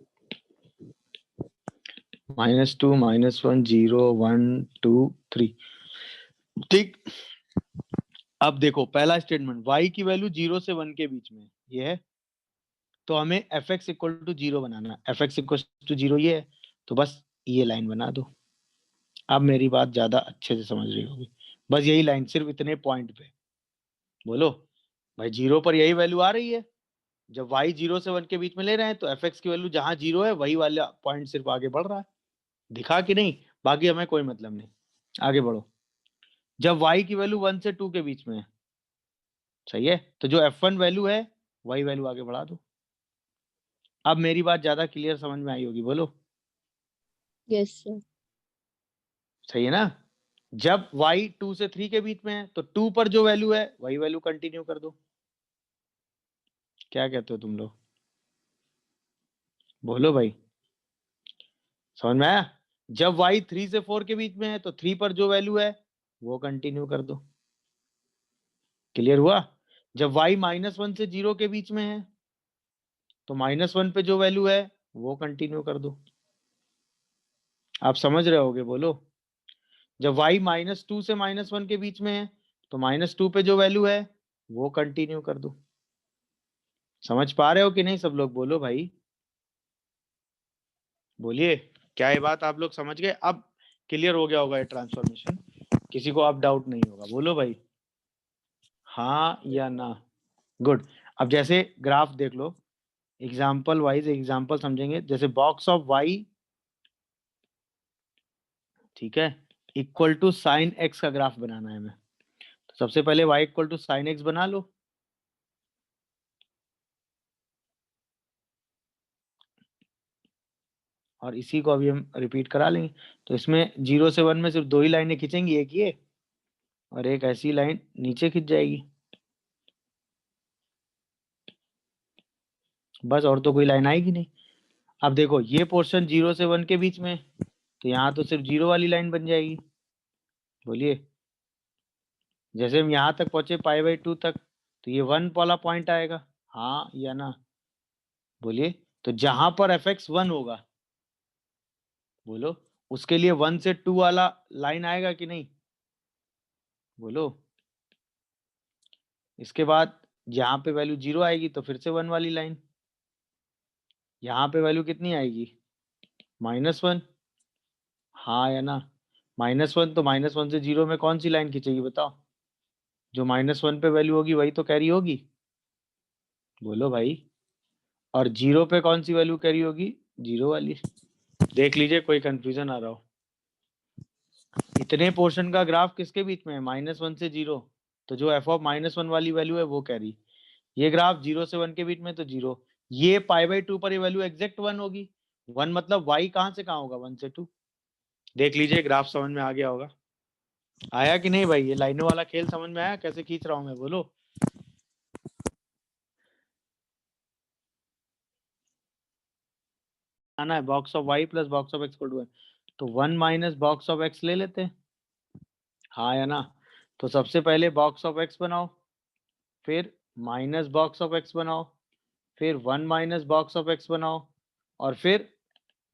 -2 -1 0 1 2 3, ठीक। अब देखो पहला स्टेटमेंट, y की वैल्यू 0 से 1 के बीच में ये है, तो हमें एफ एक्स इक्वल टू 0 बनाना है। एफ एक्स इक्वल टू 0 ये है, तो बस ये लाइन बना दो। अब मेरी बात ज्यादा अच्छे से समझ रही होगी, बस यही लाइन, सिर्फ इतने पॉइंट पे। बोलो भाई, 0 पर यही वैल्यू आ रही है, जब y 0 से 1 के बीच में ले रहे हैं तो एफ एक्स की वैल्यू जहां 0 है वही वाला पॉइंट सिर्फ आगे बढ़ रहा है, दिखा कि नहीं? बाकी हमें कोई मतलब नहीं, आगे बढ़ो। जब y की वैल्यू 1 से 2 के बीच में है, सही है, तो जो f1 वैल्यू है वही वैल्यू आगे बढ़ा दो। अब मेरी बात ज्यादा क्लियर समझ में आई होगी, बोलो। Yes sir। सही है ना? जब y 2 से 3 के बीच में है तो 2 पर जो वैल्यू है वही वैल्यू कंटिन्यू कर दो। क्या कहते हो तुम लोग? बोलो भाई, समझ में आया? जब y 3 से 4 के बीच में है तो 3 पर जो वैल्यू है वो कंटिन्यू कर दो। क्लियर हुआ? जब y -1 से 0 के बीच में है तो -1 पे जो वैल्यू है वो कंटिन्यू कर दो। आप समझ रहे होगे, बोलो। जब y -2 से -1 के बीच में है तो -2 पे जो वैल्यू है वो कंटिन्यू कर दो। समझ पा रहे हो कि नहीं सब लोग? बोलो भाई, बोलिए। क्या ये बात आप लोग समझ गए? अब क्लियर हो गया होगा ये ट्रांसफॉर्मेशन, किसी को अब डाउट नहीं होगा? बोलो भाई, हाँ या ना? गुड। अब जैसे ग्राफ देख लो, एग्जाम्पल वाइज एग्जाम्पल समझेंगे। जैसे बॉक्स ऑफ y, ठीक है, इक्वल टू साइन x का ग्राफ बनाना है हमें, तो सबसे पहले y equal to sine x बना लो। और इसी को अभी हम रिपीट करा लेंगे। तो इसमें 0 से 1 में सिर्फ 2 ही लाइनें खींचेंगी, एक ये और एक ऐसी लाइन नीचे खींच जाएगी, बस, और तो कोई लाइन आएगी नहीं। अब देखो ये पोर्शन 0 से 1 के बीच में, तो यहाँ तो सिर्फ 0 वाली लाइन बन जाएगी। बोलिए, जैसे हम यहाँ तक पहुंचे π/2 तक, तो ये 1 वाला पॉइंट आएगा, हाँ या ना? बोलिए, तो जहां पर fx 1 होगा, बोलो, उसके लिए 1 से 2 वाला लाइन आएगा कि नहीं? बोलो। इसके बाद यहाँ पे वैल्यू 0 आएगी तो फिर से 1 वाली लाइन, यहाँ पे वैल्यू कितनी आएगी? -1, हाँ या ना? -1, तो -1 से 0 में कौन सी लाइन खींचेगी बताओ? जो -1 पे वैल्यू होगी वही तो कैरी होगी। बोलो भाई। और 0 पे कौन सी वैल्यू कैरी होगी? 0 वाली। देख लीजिए कोई कंफ्यूजन आ रहा हो। इतने पोर्शन का ग्राफ किसके बीच में है? -1 से 0, तो जो f ऑफ -1 वाली वैल्यू है वो कैरी। ये ग्राफ 0 से 1 के बीच में, तो 0। ये π/2 पर ये वैल्यू एग्जैक्ट 1 होगी। 1 मतलब y कहां से कहां होगा? 1 से 2। देख लीजिए ग्राफ समझ में आ गया होगा। आया कि नहीं भाई? ये लाइनों वाला खेल समझ में आया कैसे खींच रहा हूं मैं? बोलो। आना है box of y plus box of x को 1, तो 1 माइनस बॉक्स ऑफ x ले लेते हैं, हाँ या ना? तो सबसे पहले बॉक्स ऑफ x बनाओ, फिर माइनस बॉक्स ऑफ x बनाओ, फिर 1 माइनस बॉक्स ऑफ x बनाओ, और फिर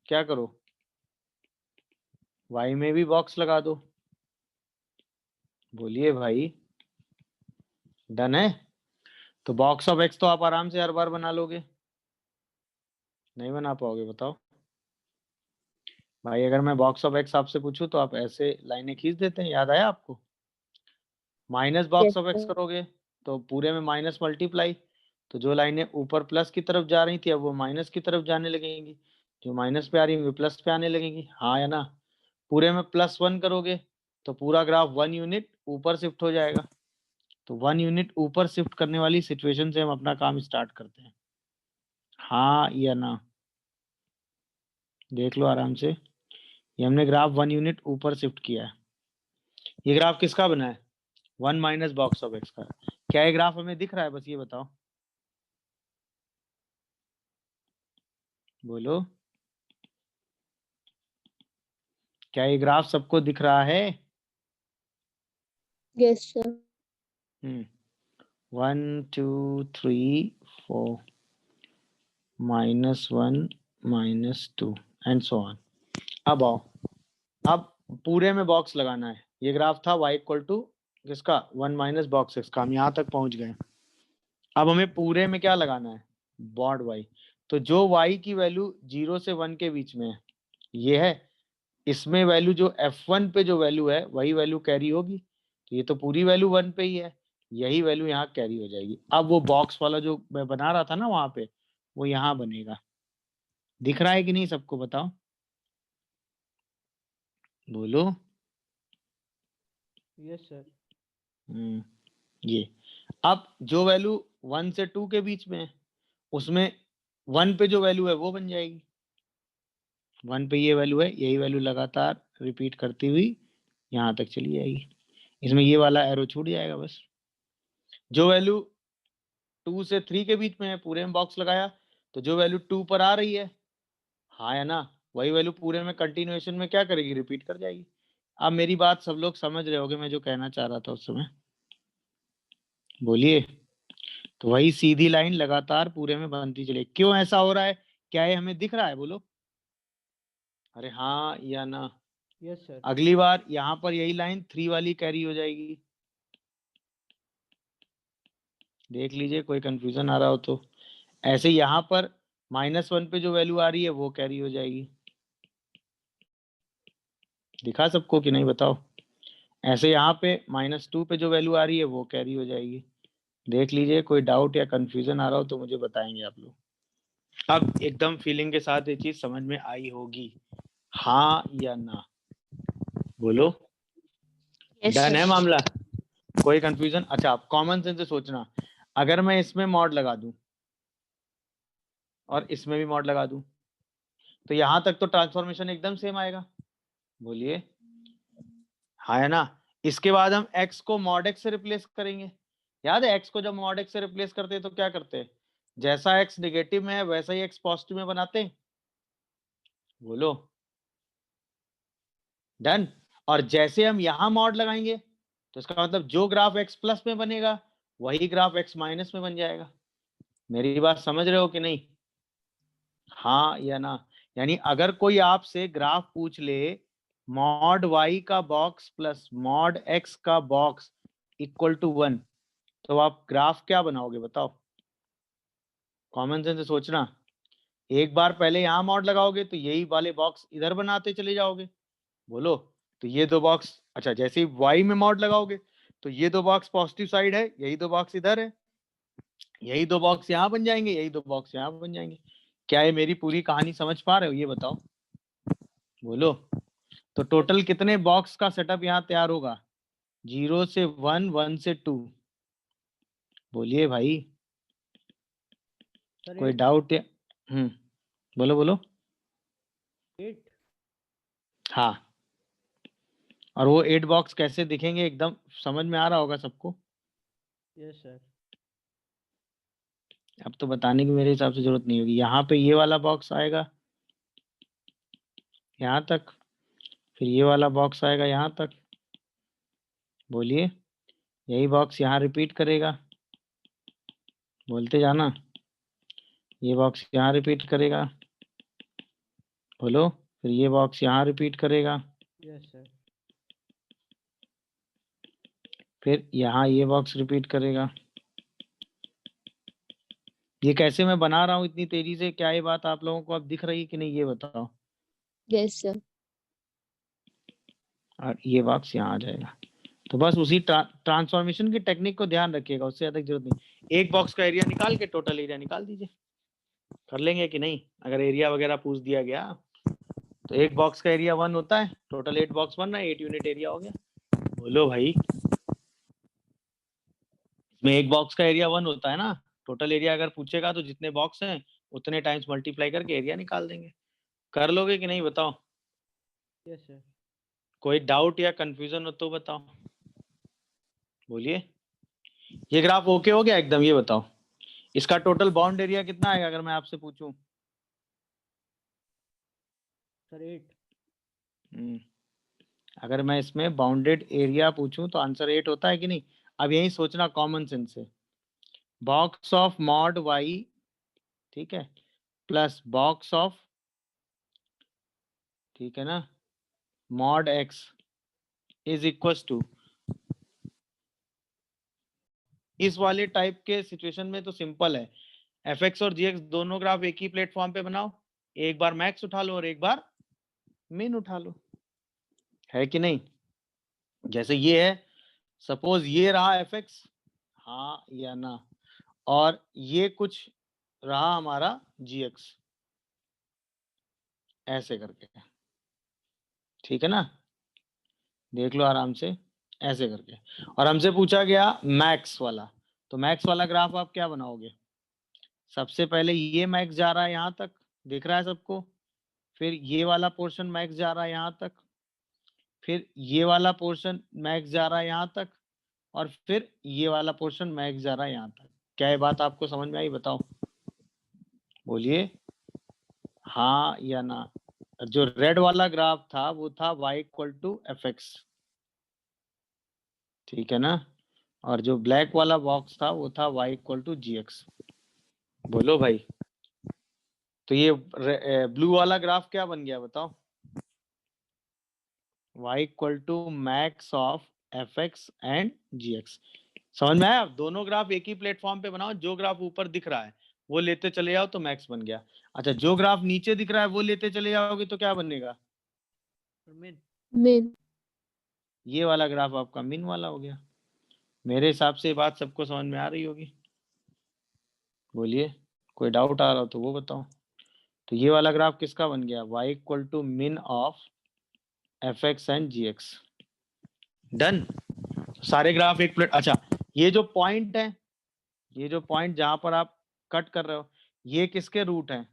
क्या करो? y में भी बॉक्स लगा दो। बोलिए भाई, डन है? तो बॉक्स ऑफ x तो आप आराम से हर बार बना लोगे, नहीं बना पाओगे? बताओ भाई। अगर मैं बॉक्स ऑफ x आपसे पूछूं तो आप ऐसे लाइनें खींच देते हैं, याद आया आपको? Minus box Yes, of x sir. करोगे तो पूरे में माइनस मल्टीप्लाई, तो जो लाइनें ऊपर प्लस की तरफ जा रही थी अब वो माइनस की तरफ जाने लगेंगी, जो माइनस पे आ रही है वो प्लस पे आने लगेंगी, हाँ या ना? पूरे में +1 करोगे तो पूरा ग्राफ 1 यूनिट ऊपर शिफ्ट हो जाएगा। तो 1 यूनिट ऊपर शिफ्ट करने वाली सिचुएशन से हम अपना काम स्टार्ट करते हैं, हाँ या ना? देख लो आराम से, ये हमने ग्राफ 1 यूनिट ऊपर शिफ्ट किया है। ये ग्राफ किसका बना है? 1 माइनस बॉक्स ऑफ x का। क्या ये ग्राफ हमें दिख रहा है? बस ये बताओ, बोलो। क्या ये ग्राफ सबको दिख रहा है? Yes, sir. 1 2 3 4 -1 -2 and so on. अब आओ, अब पूरे में बॉक्स लगाना है। ये ग्राफ था y इक्वल टू किसका? 1 माइनस बॉक्स x का। हम यहाँ तक पहुंच गए। अब हमें पूरे में क्या लगाना है? Mod y। तो जो y की वैल्यू 0 से 1 के बीच में है, ये है, इसमें वैल्यू जो f1 पे जो वैल्यू है वही वैल्यू कैरी होगी। तो ये तो पूरी वैल्यू 1 पे ही है, यही वैल्यू यहाँ कैरी हो जाएगी। अब वो बॉक्स वाला जो मैं बना रहा था ना वहां पे, वो यहाँ बनेगा। दिख रहा है कि नहीं सबको? बताओ, बोलो। Yes, sir. ये अब जो वैल्यू 1 से 2 के बीच में है उसमें 1 पे जो वैल्यू है वो बन जाएगी। 1 पे ये वैल्यू है, यही वैल्यू लगातार रिपीट करती हुई यहाँ तक चली जाएगी। इसमें ये वाला एरो छूट जाएगा बस। जो वैल्यू 2 से 3 के बीच में है पूरे में बॉक्स लगाया, तो जो वैल्यू 2 पर आ रही है, हाँ या ना, वही वैल्यू पूरे में कंटिन्यूएशन में क्या करेगी? रिपीट कर जाएगी। अब मेरी बात सब लोग समझ रहे होगे मैं जो कहना चाह रहा था उस समय? बोलिए। तो वही सीधी लाइन लगातार पूरे में बनती चले। क्यों ऐसा हो रहा है? क्या ये हमें दिख रहा है? बोलो, अरे हाँ या ना? Yes, sir. अगली बार यहाँ पर यही लाइन 3 वाली कैरी हो जाएगी। देख लीजिए कोई कंफ्यूजन आ रहा हो तो। ऐसे यहाँ पर -1 पे जो वैल्यू आ रही है वो कैरी हो जाएगी। दिखा सबको कि नहीं बताओ? ऐसे यहाँ पे -2 पे जो वैल्यू आ रही है वो कैरी हो जाएगी। देख लीजिए, कोई डाउट या कंफ्यूजन आ रहा हो तो मुझे बताएंगे आप लोग। अब एकदम फीलिंग के साथ ये चीज समझ में आई होगी, हाँ या ना? बोलो। Yes, done sir. है मामला? कोई कंफ्यूजन? अच्छा, आप कॉमन सेंस से सोचना, अगर मैं इसमें मॉड लगा दूं और इसमें भी मॉड लगा दूं तो यहां तक तो ट्रांसफॉर्मेशन एकदम सेम आएगा, बोलिए हाँ है ना। इसके बाद हम x को मॉड x से रिप्लेस करेंगे। याद है x को जब मॉड x से रिप्लेस करते हैं तो क्या करते हैं, जैसा x नेगेटिव में है वैसा ही x पॉजिटिव में बनाते हैं, बोलो डन। और जैसे हम यहां मॉड लगाएंगे तो इसका मतलब जो ग्राफ x प्लस में बनेगा वही ग्राफ x माइनस में बन जाएगा। मेरी बात समझ रहे हो कि नहीं, हाँ या ना। यानी अगर कोई आपसे ग्राफ पूछ ले मॉड y का बॉक्स प्लस मॉड x का बॉक्स इक्वल टू 1, तो आप ग्राफ क्या बनाओगे बताओ, कॉमन सेंस से सोचना। एक बार पहले यहां मॉड लगाओगे तो यही वाले बॉक्स इधर बनाते चले जाओगे, बोलो। तो ये दो बॉक्स, अच्छा जैसे ही y में मॉड लगाओगे तो ये दो बॉक्स पॉजिटिव साइड है, यही दो बॉक्स इधर है, यही दो बॉक्स यहाँ बन जाएंगे, यही दो बॉक्स यहाँ बन जाएंगे। क्या ये मेरी पूरी कहानी समझ पा रहे हो, ये बताओ, बोलो। तो टोटल कितने बॉक्स का सेटअप यहाँ तैयार होगा, 0 से 1, 1 से 2, बोलिए भाई, सर कोई 8 डाउट है? बोलो बोलो। 8 हाँ, और वो 8 बॉक्स कैसे दिखेंगे एकदम समझ में आ रहा होगा सबको। Yes sir. अब तो बताने की मेरे हिसाब से जरूरत नहीं होगी। यहाँ पे ये वाला बॉक्स आएगा यहाँ तक, फिर ये वाला बॉक्स आएगा यहाँ तक, बोलिए। यही बॉक्स यहाँ रिपीट करेगा, बोलते जाना। ये बॉक्स यहाँ रिपीट करेगा, बोलो। फिर ये बॉक्स यहाँ रिपीट करेगा, यस सर। फिर यहाँ ये बॉक्स रिपीट करेगा। ये कैसे मैं बना रहा हूँ इतनी तेजी से, क्या ये बात आप लोगों को अब दिख रही कि नहीं, ये बताओ। Yes sir. और ये बॉक्स यहाँ आ जाएगा। तो बस उसी ट्रांसफॉर्मेशन की टेक्निक को ध्यान रखिएगा, उससे ज्यादा जरूरत नहीं। एक बॉक्स का एरिया निकाल के टोटल एरिया निकाल दीजिए, कर लेंगे कि नहीं। अगर एरिया वगैरह पूछ दिया गया तो एक बॉक्स का एरिया 1 होता है, टोटल 8 बॉक्स बन रहा है, 8 यूनिट एरिया हो गया, बोलो भाई। इसमें एक बॉक्स का एरिया 1 होता है ना, टोटल एरिया अगर पूछेगा तो जितने बॉक्स हैं उतने टाइम्स मल्टीप्लाई करके एरिया निकाल देंगे। कर लोगे कि नहीं बताओ। Yes sir. कोई डाउट या कंफ्यूजन हो तो बताओ, बोलिए। ये ग्राफ ओके हो गया एकदम, ये बताओ इसका टोटल बाउंड एरिया कितना आएगा अगर मैं आपसे पूछूं। सर 8 अगर मैं इसमें बाउंडेड एरिया पूछूं तो आंसर 8 होता है कि नहीं। अब यही सोचना कॉमन सेंस से, बॉक्स ऑफ मॉड y, ठीक है, प्लस बॉक्स ऑफ, ठीक है ना, mod x is equal to, इस वाले टाइप के सिचुएशन में तो सिंपल है, fx और gx दोनों ग्राफ एक ही प्लेटफॉर्म पे बनाओ, एक बार मैक्स उठा लो और एक बार मिन उठा लो, है कि नहीं। जैसे ये है, सपोज ये रहा fx, हाँ या ना, और ये कुछ रहा हमारा gx, ऐसे करके, ठीक है ना, देख लो आराम से ऐसे करके। और हमसे पूछा गया मैक्स वाला, तो मैक्स वाला ग्राफ आप क्या बनाओगे, सबसे पहले ये मैक्स जा रहा है यहाँ तक, दिख रहा है सबको, फिर ये वाला पोर्शन मैक्स जा रहा है यहाँ तक, फिर ये वाला पोर्शन मैक्स जा रहा है यहाँ तक, और फिर ये वाला पोर्शन मैक्स जा रहा है यहाँ तक। क्या ये बात आपको समझ में आई, बताओ, बोलिए हाँ या ना। जो रेड वाला ग्राफ था वो था y इक्वल टू fx, ठीक है ना, और जो ब्लैक वाला बॉक्स था वो था y इक्वल टू gx, बोलो भाई। तो ये ब्लू वाला ग्राफ क्या बन गया बताओ, y equal to max of fx and gx। समझ में आया, दोनों ग्राफ एक ही प्लेटफॉर्म पे बनाओ, जो ग्राफ ऊपर दिख रहा है वो लेते चले जाओ तो मैक्स बन गया। अच्छा, जो ग्राफ नीचे दिख रहा है वो लेते चले जाओगे तो क्या बनेगा, मिन। मिन। ये वाला ग्राफ आपका मिन वाला हो गया। मेरे हिसाब से ये बात सबको समझ में आ रही होगी, बोलिए। कोई डाउट आ रहा हो तो वो बताओ। तो ये वाला ग्राफ किसका बन गया, y इक्वल टू मिन of fx and gx, done. सारे ग्राफ एक प्लेट। अच्छा, ये जो पॉइंट है, ये जो पॉइंट जहां पर आप कट कर रहे हो, ये किसके रूट हैं,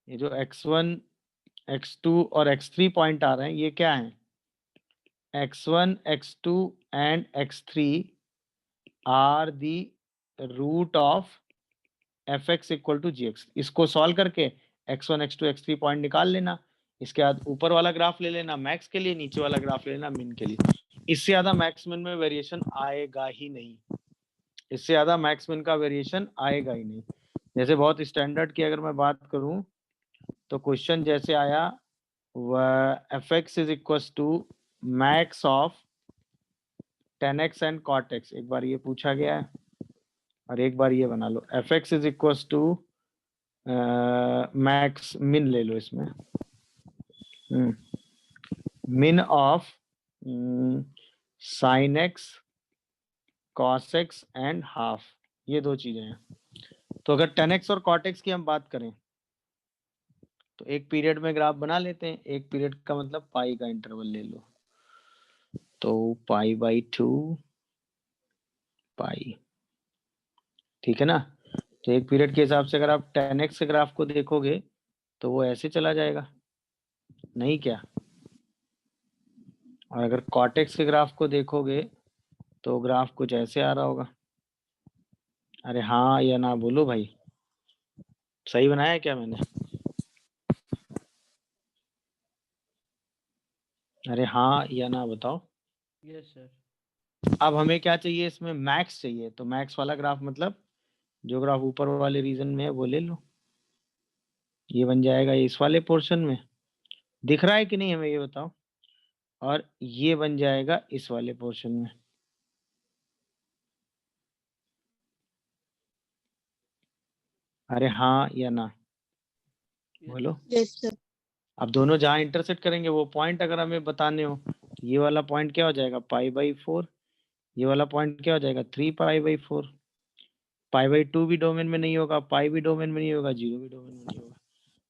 ये जो x1 x2 और x3 पॉइंट आ रहे हैं ये क्या है? x1 x2 and x3 are the root of fx equal to gx। इसको सॉल्व करके x1 x2 x3 पॉइंट निकाल लेना। इसके बाद ऊपर वाला ग्राफ ले लेना मैक्स के लिए, नीचे वाला ग्राफ ले लेना मिन के लिए। इससे ज्यादा मैक्स मिन में वेरिएशन आएगा ही नहीं, इससे ज्यादा मैक्स मिन का वेरिएशन आएगा ही नहीं। जैसे बहुत स्टैंडर्ड की अगर मैं बात करूं तो क्वेश्चन जैसे आया fx is equal to max of 10x and cot x, एक बार ये पूछा गया है और एक बार ये बना लो fx is equal to max min ले लो इसमें, min of sin x cos x and half, ये दो चीजें हैं। तो अगर 10x और cot x की हम बात करें तो एक पीरियड में ग्राफ बना लेते हैं। एक पीरियड का मतलब पाई का इंटरवल ले लो, तो π/2 पाई, ठीक है ना। तो एक पीरियड के हिसाब से अगर आप 10x के ग्राफ को देखोगे तो वो ऐसे चला जाएगा, नहीं क्या? और अगर cot x के ग्राफ को देखोगे तो ग्राफ कुछ ऐसे आ रहा होगा। अरे हाँ या ना बोलो भाई, सही बनाया है क्या मैंने? अरे हाँ या ना बताओ। Yes sir. अब हमें क्या चाहिए इसमें? मैक्स चाहिए। तो मैक्स वाला ग्राफ मतलब जो ग्राफ ऊपर वाले रीजन में है वो ले लो, ये बन जाएगा इस वाले पोर्शन में। दिख रहा है कि नहीं हमें ये बताओ। और ये बन जाएगा इस वाले पोर्शन में। अरे हाँ या ना बोलो। Yes sir. अब दोनों जहाँ इंटरसेक्ट करेंगे वो पॉइंट अगर हमें बताने हो तो ये वाला पॉइंट क्या हो जाएगा? π/4। ये वाला पॉइंट क्या हो जाएगा? 3π/4। π/2 भी डोमेन में नहीं होगा, पाई भी डोमेन में नहीं होगा, 0 भी डोमेन में नहीं होगा।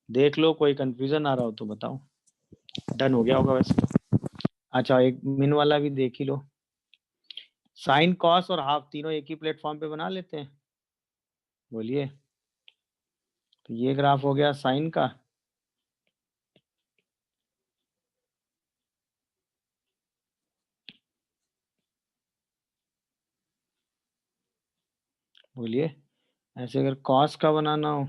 देख लो, कोई कंफ्यूजन आ रहा हो तो बताओ। डन हो गया होगा वैसे तो। अच्छा एक मिन वाला भी देख ही लो। साइन कॉस और हाफ तीनों एक ही प्लेटफॉर्म पे बना लेते हैं, बोलिए। तो ये ग्राफ हो गया साइन का, बोलिए। ऐसे अगर कॉस का बनाना हो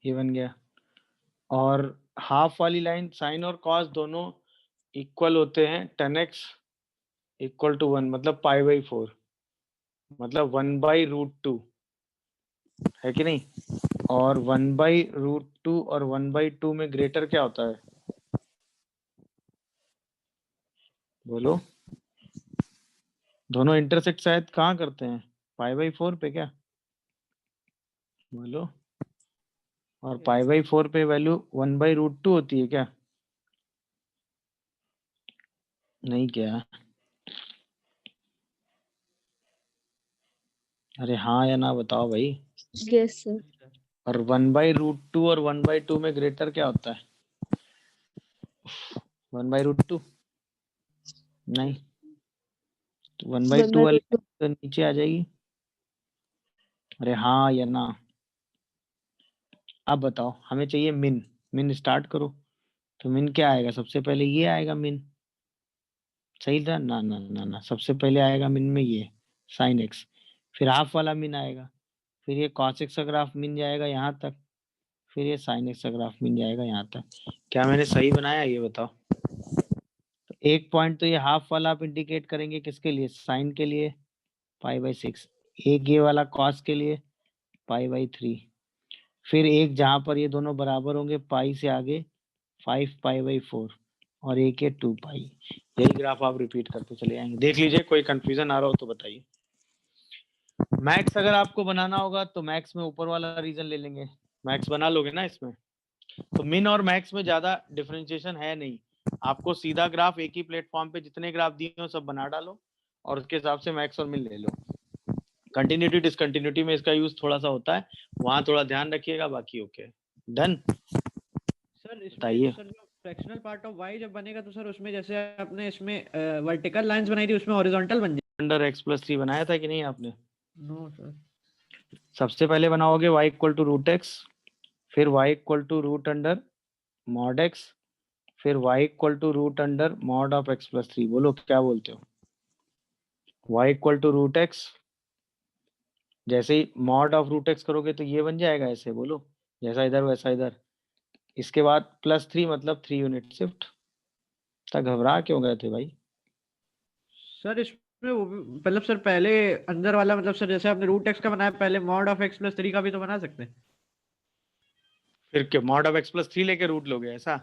ये बन गया। और हाफ वाली लाइन साइन और कॉस दोनों इक्वल होते हैं 10x इक्वल टू 1, मतलब π/4, मतलब 1/√2 है कि नहीं। और 1/√2 और 1/2 में ग्रेटर क्या होता है बोलो? दोनों इंटरसेक्ट शायद कहाँ करते हैं? π/4 पे क्या बोलो? और π/4 पे वैल्यू 1/√2 होती है क्या? नहीं क्या? अरे हाँ या ना बताओ भाई। Yes sir. और 1/√2 और 1/2 में ग्रेटर क्या होता है? 1/√2 नहीं, तो 1/2 वाली तो नीचे आ जाएगी। अरे हाँ या ना। अब बताओ, हमें चाहिए मिन। मिन स्टार्ट करो। तो मिन क्या आएगा? सबसे पहले ये आएगा मिन, सही था ना? ना ना ना, सबसे पहले आएगा मिन में ये साइन एक्स, फिर हाफ वाला मिन आएगा, फिर ये कॉस एक्स का ग्राफ मिन जाएगा यहाँ तक, फिर ये साइन एक्स का ग्राफ मिन जाएगा यहाँ तक। क्या मैंने सही बनाया ये बताओ? तो एक पॉइंट तो ये हाफ वाला आप इंडिकेट करेंगे किसके लिए? साइन के लिए π/6, एक ये वाला कॉस के लिए π/3, फिर एक जहां पर ये दोनों बराबर होंगे पाई से आगे 5π/4, और एक है 2π। यही ग्राफ आप रिपीट करते चले जाएंगे। देख लीजिए, कोई कंफ्यूजन आ रहा हो तो बताइए। मैक्स अगर आपको बनाना होगा तो मैक्स में ऊपर वाला रीजन ले लेंगे, मैक्स बना लोगे ना इसमें। तो मिन और मैक्स में ज्यादा डिफरेंशिएशन है नहीं, आपको सीधा ग्राफ एक ही प्लेटफॉर्म पे जितने ग्राफ दिए हो सब बना डालो और उसके हिसाब से मैक्स और मिन ले लो। कंटिन्यूटी डिसकंटिन्यूटी में इसका यूज थोड़ा सा होता है, वहां थोड़ा ध्यान रखिएगा, बाकी ओके। डन। सर इसमें बताइए। सर जो फ्रैक्शनल पार्ट ऑफ y जब बनेगा तो सर उसमें जैसे आपने इसमें वर्टिकल लाइंस बनाई थी उसमें हॉरिजॉन्टल बन जाए। अंडर x+3 बनाया था कि नहीं आपने? No sir. सबसे पहले बनाओगे y equal to root X, फिर y equal to root under mod x, फिर y equal to root under mod of x+3। बोलो क्या बोलते हो? y equal to root X, जैसे ही मॉड ऑफ रूट एक्स करोगे तो ये बन जाएगा ऐसे, बोलो जैसा इधर वैसा इधर। इसके बाद +3 मतलब 3 यूनिट शिफ्ट। तक घबरा क्यों गए थे भाई? सर इसमें वो मतलब सर पहले अंदर वाला मतलब सर जैसे आपने रूट एक्स का बनाया पहले मॉड ऑफ x+3 का भी तो बना सकते हैं। फिर क्या मॉड ऑफ x+3 लेके रूट लोगे ऐसा?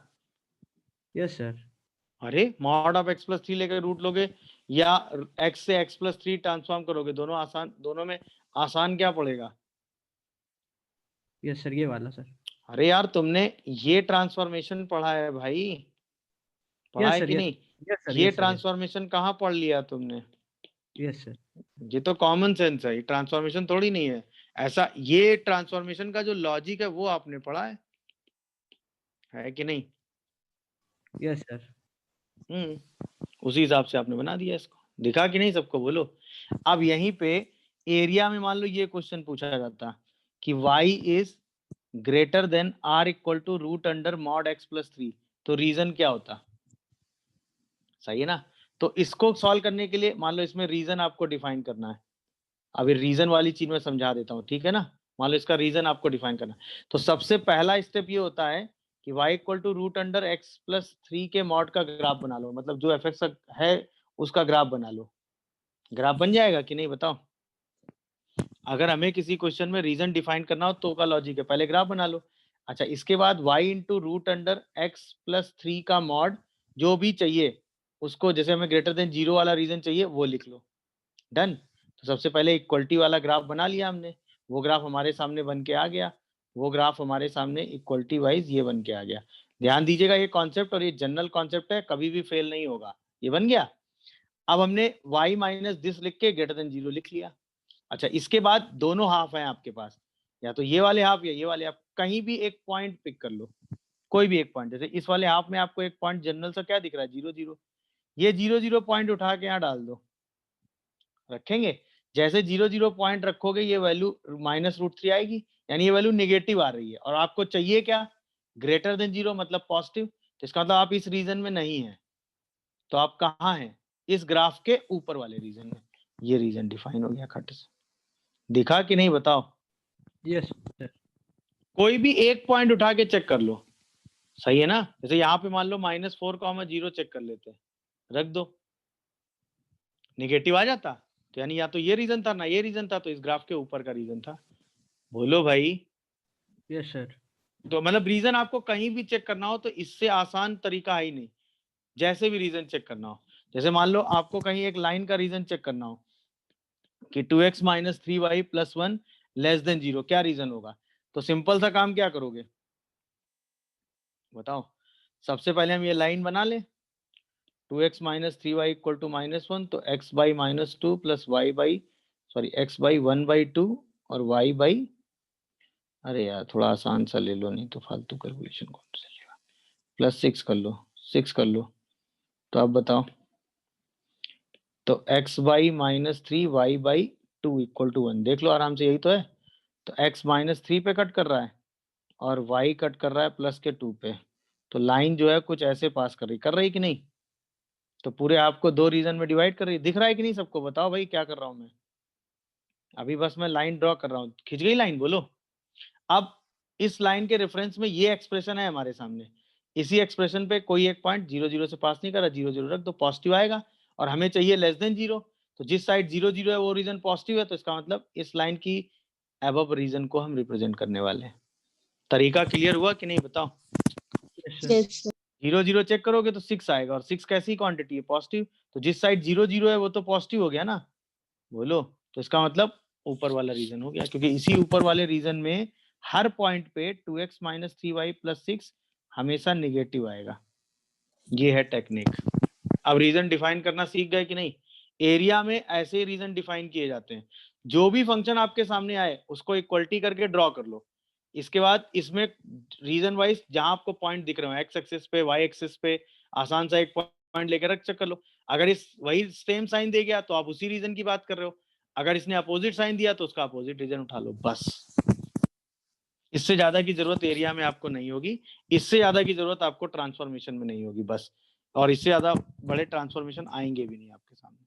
Yes sir. अरे मॉड ऑफ x+3 लेकर रूट लोगे या x से x+3 ट्रांसफॉर्म करोगे, दोनों आसान, दोनों में आसान क्या पड़ेगा? यस सर ये वाला सर। अरे यार तुमने ये ट्रांसफॉर्मेशन पढ़ा है भाई, पढ़ा यस है सर कि यस। नहीं? यस सर ये यस सर। ट्रांसफॉर्मेशन कहाँ पढ़ लिया तुमने? Yes sir. ये तो कॉमन सेंस है, ये ट्रांसफॉर्मेशन थोड़ी नहीं है ऐसा। ये ट्रांसफॉर्मेशन का जो लॉजिक है वो आपने पढ़ा है कि नहीं? Yes sir. उसी हिसाब से आपने बना दिया इसको। दिखा कि नहीं सबको? बोलो। अब यहीं पे एरिया में मान लो ये क्वेश्चन पूछा जाता कि y is greater than r equal to root under mod x+3, तो रीजन क्या होता? सही है ना? तो इसको सॉल्व करने के लिए मान लो इसमें रीजन आपको डिफाइन करना है। अभी रीजन वाली चीज में समझा देता हूँ, ठीक है ना? मान लो इसका रीजन आपको डिफाइन करना है, तो सबसे पहला स्टेप ये होता है कि y equal to root under x+3 के मॉड का ग्राफ बना लो, मतलब जो एफ है उसका ग्राफ बना लो। ग्राफ बन जाएगा कि नहीं बताओ? अगर हमें किसी क्वेश्चन में रीजन डिफाइन करना हो तो का लॉजिक है पहले ग्राफ बना लो। अच्छा, इसके बाद y into root under x+3 का मॉड जो भी चाहिए उसको, जैसे हमें ग्रेटर देन 0 वाला रीजन चाहिए वो लिख लो। डन। तो सबसे पहले इक्वलिटी वाला ग्राफ बना लिया हमने, वो ग्राफ हमारे सामने बन के आ गया, वो ग्राफ हमारे सामने इक्वलिटी वाइज ये बन के आ गया। ध्यान दीजिएगा ये कॉन्सेप्ट, और ये जनरल कॉन्सेप्ट है, कभी भी फेल नहीं होगा। ये बन गया। अब हमने y माइनस दिस लिख के ग्रेटर देन 0 लिख लिया। अच्छा, इसके बाद दोनों हाफ हैं आपके पास, या तो ये वाले हाफ या ये वाले हाफ, कहीं भी एक पॉइंट पिक कर लो, कोई भी एक पॉइंट। जैसे इस वाले हाफ में आपको एक पॉइंट जनरल सा क्या दिख रहा है? 0 0। ये 0 0 पॉइंट उठा के यहाँ डाल दो, रखेंगे। जैसे 0 0 पॉइंट रखोगे ये वैल्यू -√3 आएगी, यानी ये वैल्यू नेगेटिव आ रही है, और आपको चाहिए क्या? ग्रेटर देन 0 मतलब पॉजिटिव। तो इसका मतलब आप इस रीजन में नहीं है, तो आप कहाँ हैं? इस ग्राफ के ऊपर वाले रीजन में। ये रीजन डिफाइन हो गया खट से। दिखा कि नहीं बताओ? Yes sir. कोई भी एक पॉइंट उठा के चेक कर लो, सही है ना? जैसे यहाँ पे मान लो -4,0 चेक कर लेते हैं, रख दो, नेगेटिव आ जाता, तो यानी या तो ये रीजन था ना ये रीजन था, तो इस ग्राफ के ऊपर का रीजन था। बोलो भाई। Yes sir. तो मतलब रीजन आपको कहीं भी चेक करना हो तो इससे आसान तरीका है ही नहीं, जैसे भी रीजन चेक करना हो। जैसे मान लो आपको कहीं एक लाइन का रीजन चेक करना हो कि 2x - 3y + 1 < 0, क्या रीजन होगा? तो सिंपल सा काम क्या करोगे बताओ? सबसे पहले हम ये लाइन बना लें, 2x - 3y = -1, तो x by -2 plus y by x by 1/2 और y by, अरे यार थोड़ा आसान सा ले लो, नहीं तो फालतू कैलकुलेशन कौन सा लेगा, +6 कर लो, 6 कर लो। तो आप बताओ, तो x by -3 y by 2 = 1, देख लो आराम से, यही तो है। तो x -3 पे कट कर रहा है और y कट कर रहा है +2 पे, तो लाइन जो है कुछ ऐसे पास कर रही कि नहीं? तो पूरे आपको दो रीजन में डिवाइड कर रही है। दिख रहा है कि नहीं सबको? बताओ भाई क्या कर रहा हूं मैं? अभी बस मैं लाइन ड्रॉ कर रहा हूँ, खिंच गई लाइन? बोलो। अब इस लाइन के रेफरेंस में ये एक्सप्रेशन है हमारे सामने, इसी एक्सप्रेशन पे कोई एक पॉइंट 0 0 से पास नहीं कर रहा, 0 0 रख दो, पॉजिटिव आएगा, और हमें चाहिए <0 तो जिस साइड 0 0 है वो रीजन पॉजिटिव है, तो इसका मतलब इस लाइन की अबव रीजन को हम रिप्रेजेंट करने वाले हैं। तरीका क्लियर हुआ कि नहीं बताओ? Yes sir. Yes, sir. 0 0 check करोगे तो 6 आएगा, और 6 कैसी क्वांटिटी है? पॉजिटिव, तो जिस साइड 0 0 है वो तो पॉजिटिव हो गया ना। बोलो। तो इसका मतलब ऊपर वाला रीजन हो गया, क्योंकि इसी ऊपर वाले रीजन में हर पॉइंट पे 2x - 3y + 6 हमेशा नेगेटिव आएगा। ये है टेक्निक। अब रीजन डिफाइन करना सीख गए कि नहीं? एरिया में ऐसे रीजन डिफाइन किए जाते हैं। जो भी फंक्शन आपके सामने आए उसको इक्वलिटी करके ड्रॉ कर लो। इसके बाद इसमें रीजन वाइज जहां आपको पॉइंट दिख रहे हो एक्स एक्सिस पे वाई एक्सिस पे आसान सा एक पॉइंट लेकर रख कर लो। अगर इस वही सेम साइन दे गया तो आप उसी रीजन की बात कर रहे हो, अगर इसने अपोजिट साइन दिया तो उसका अपोजिट रीजन उठा लो, बस। इससे ज्यादा की जरूरत एरिया में आपको नहीं होगी, इससे ज्यादा की जरूरत आपको ट्रांसफॉर्मेशन में नहीं होगी, बस। और इससे ज्यादा बड़े ट्रांसफॉर्मेशन आएंगे भी नहीं आपके सामने।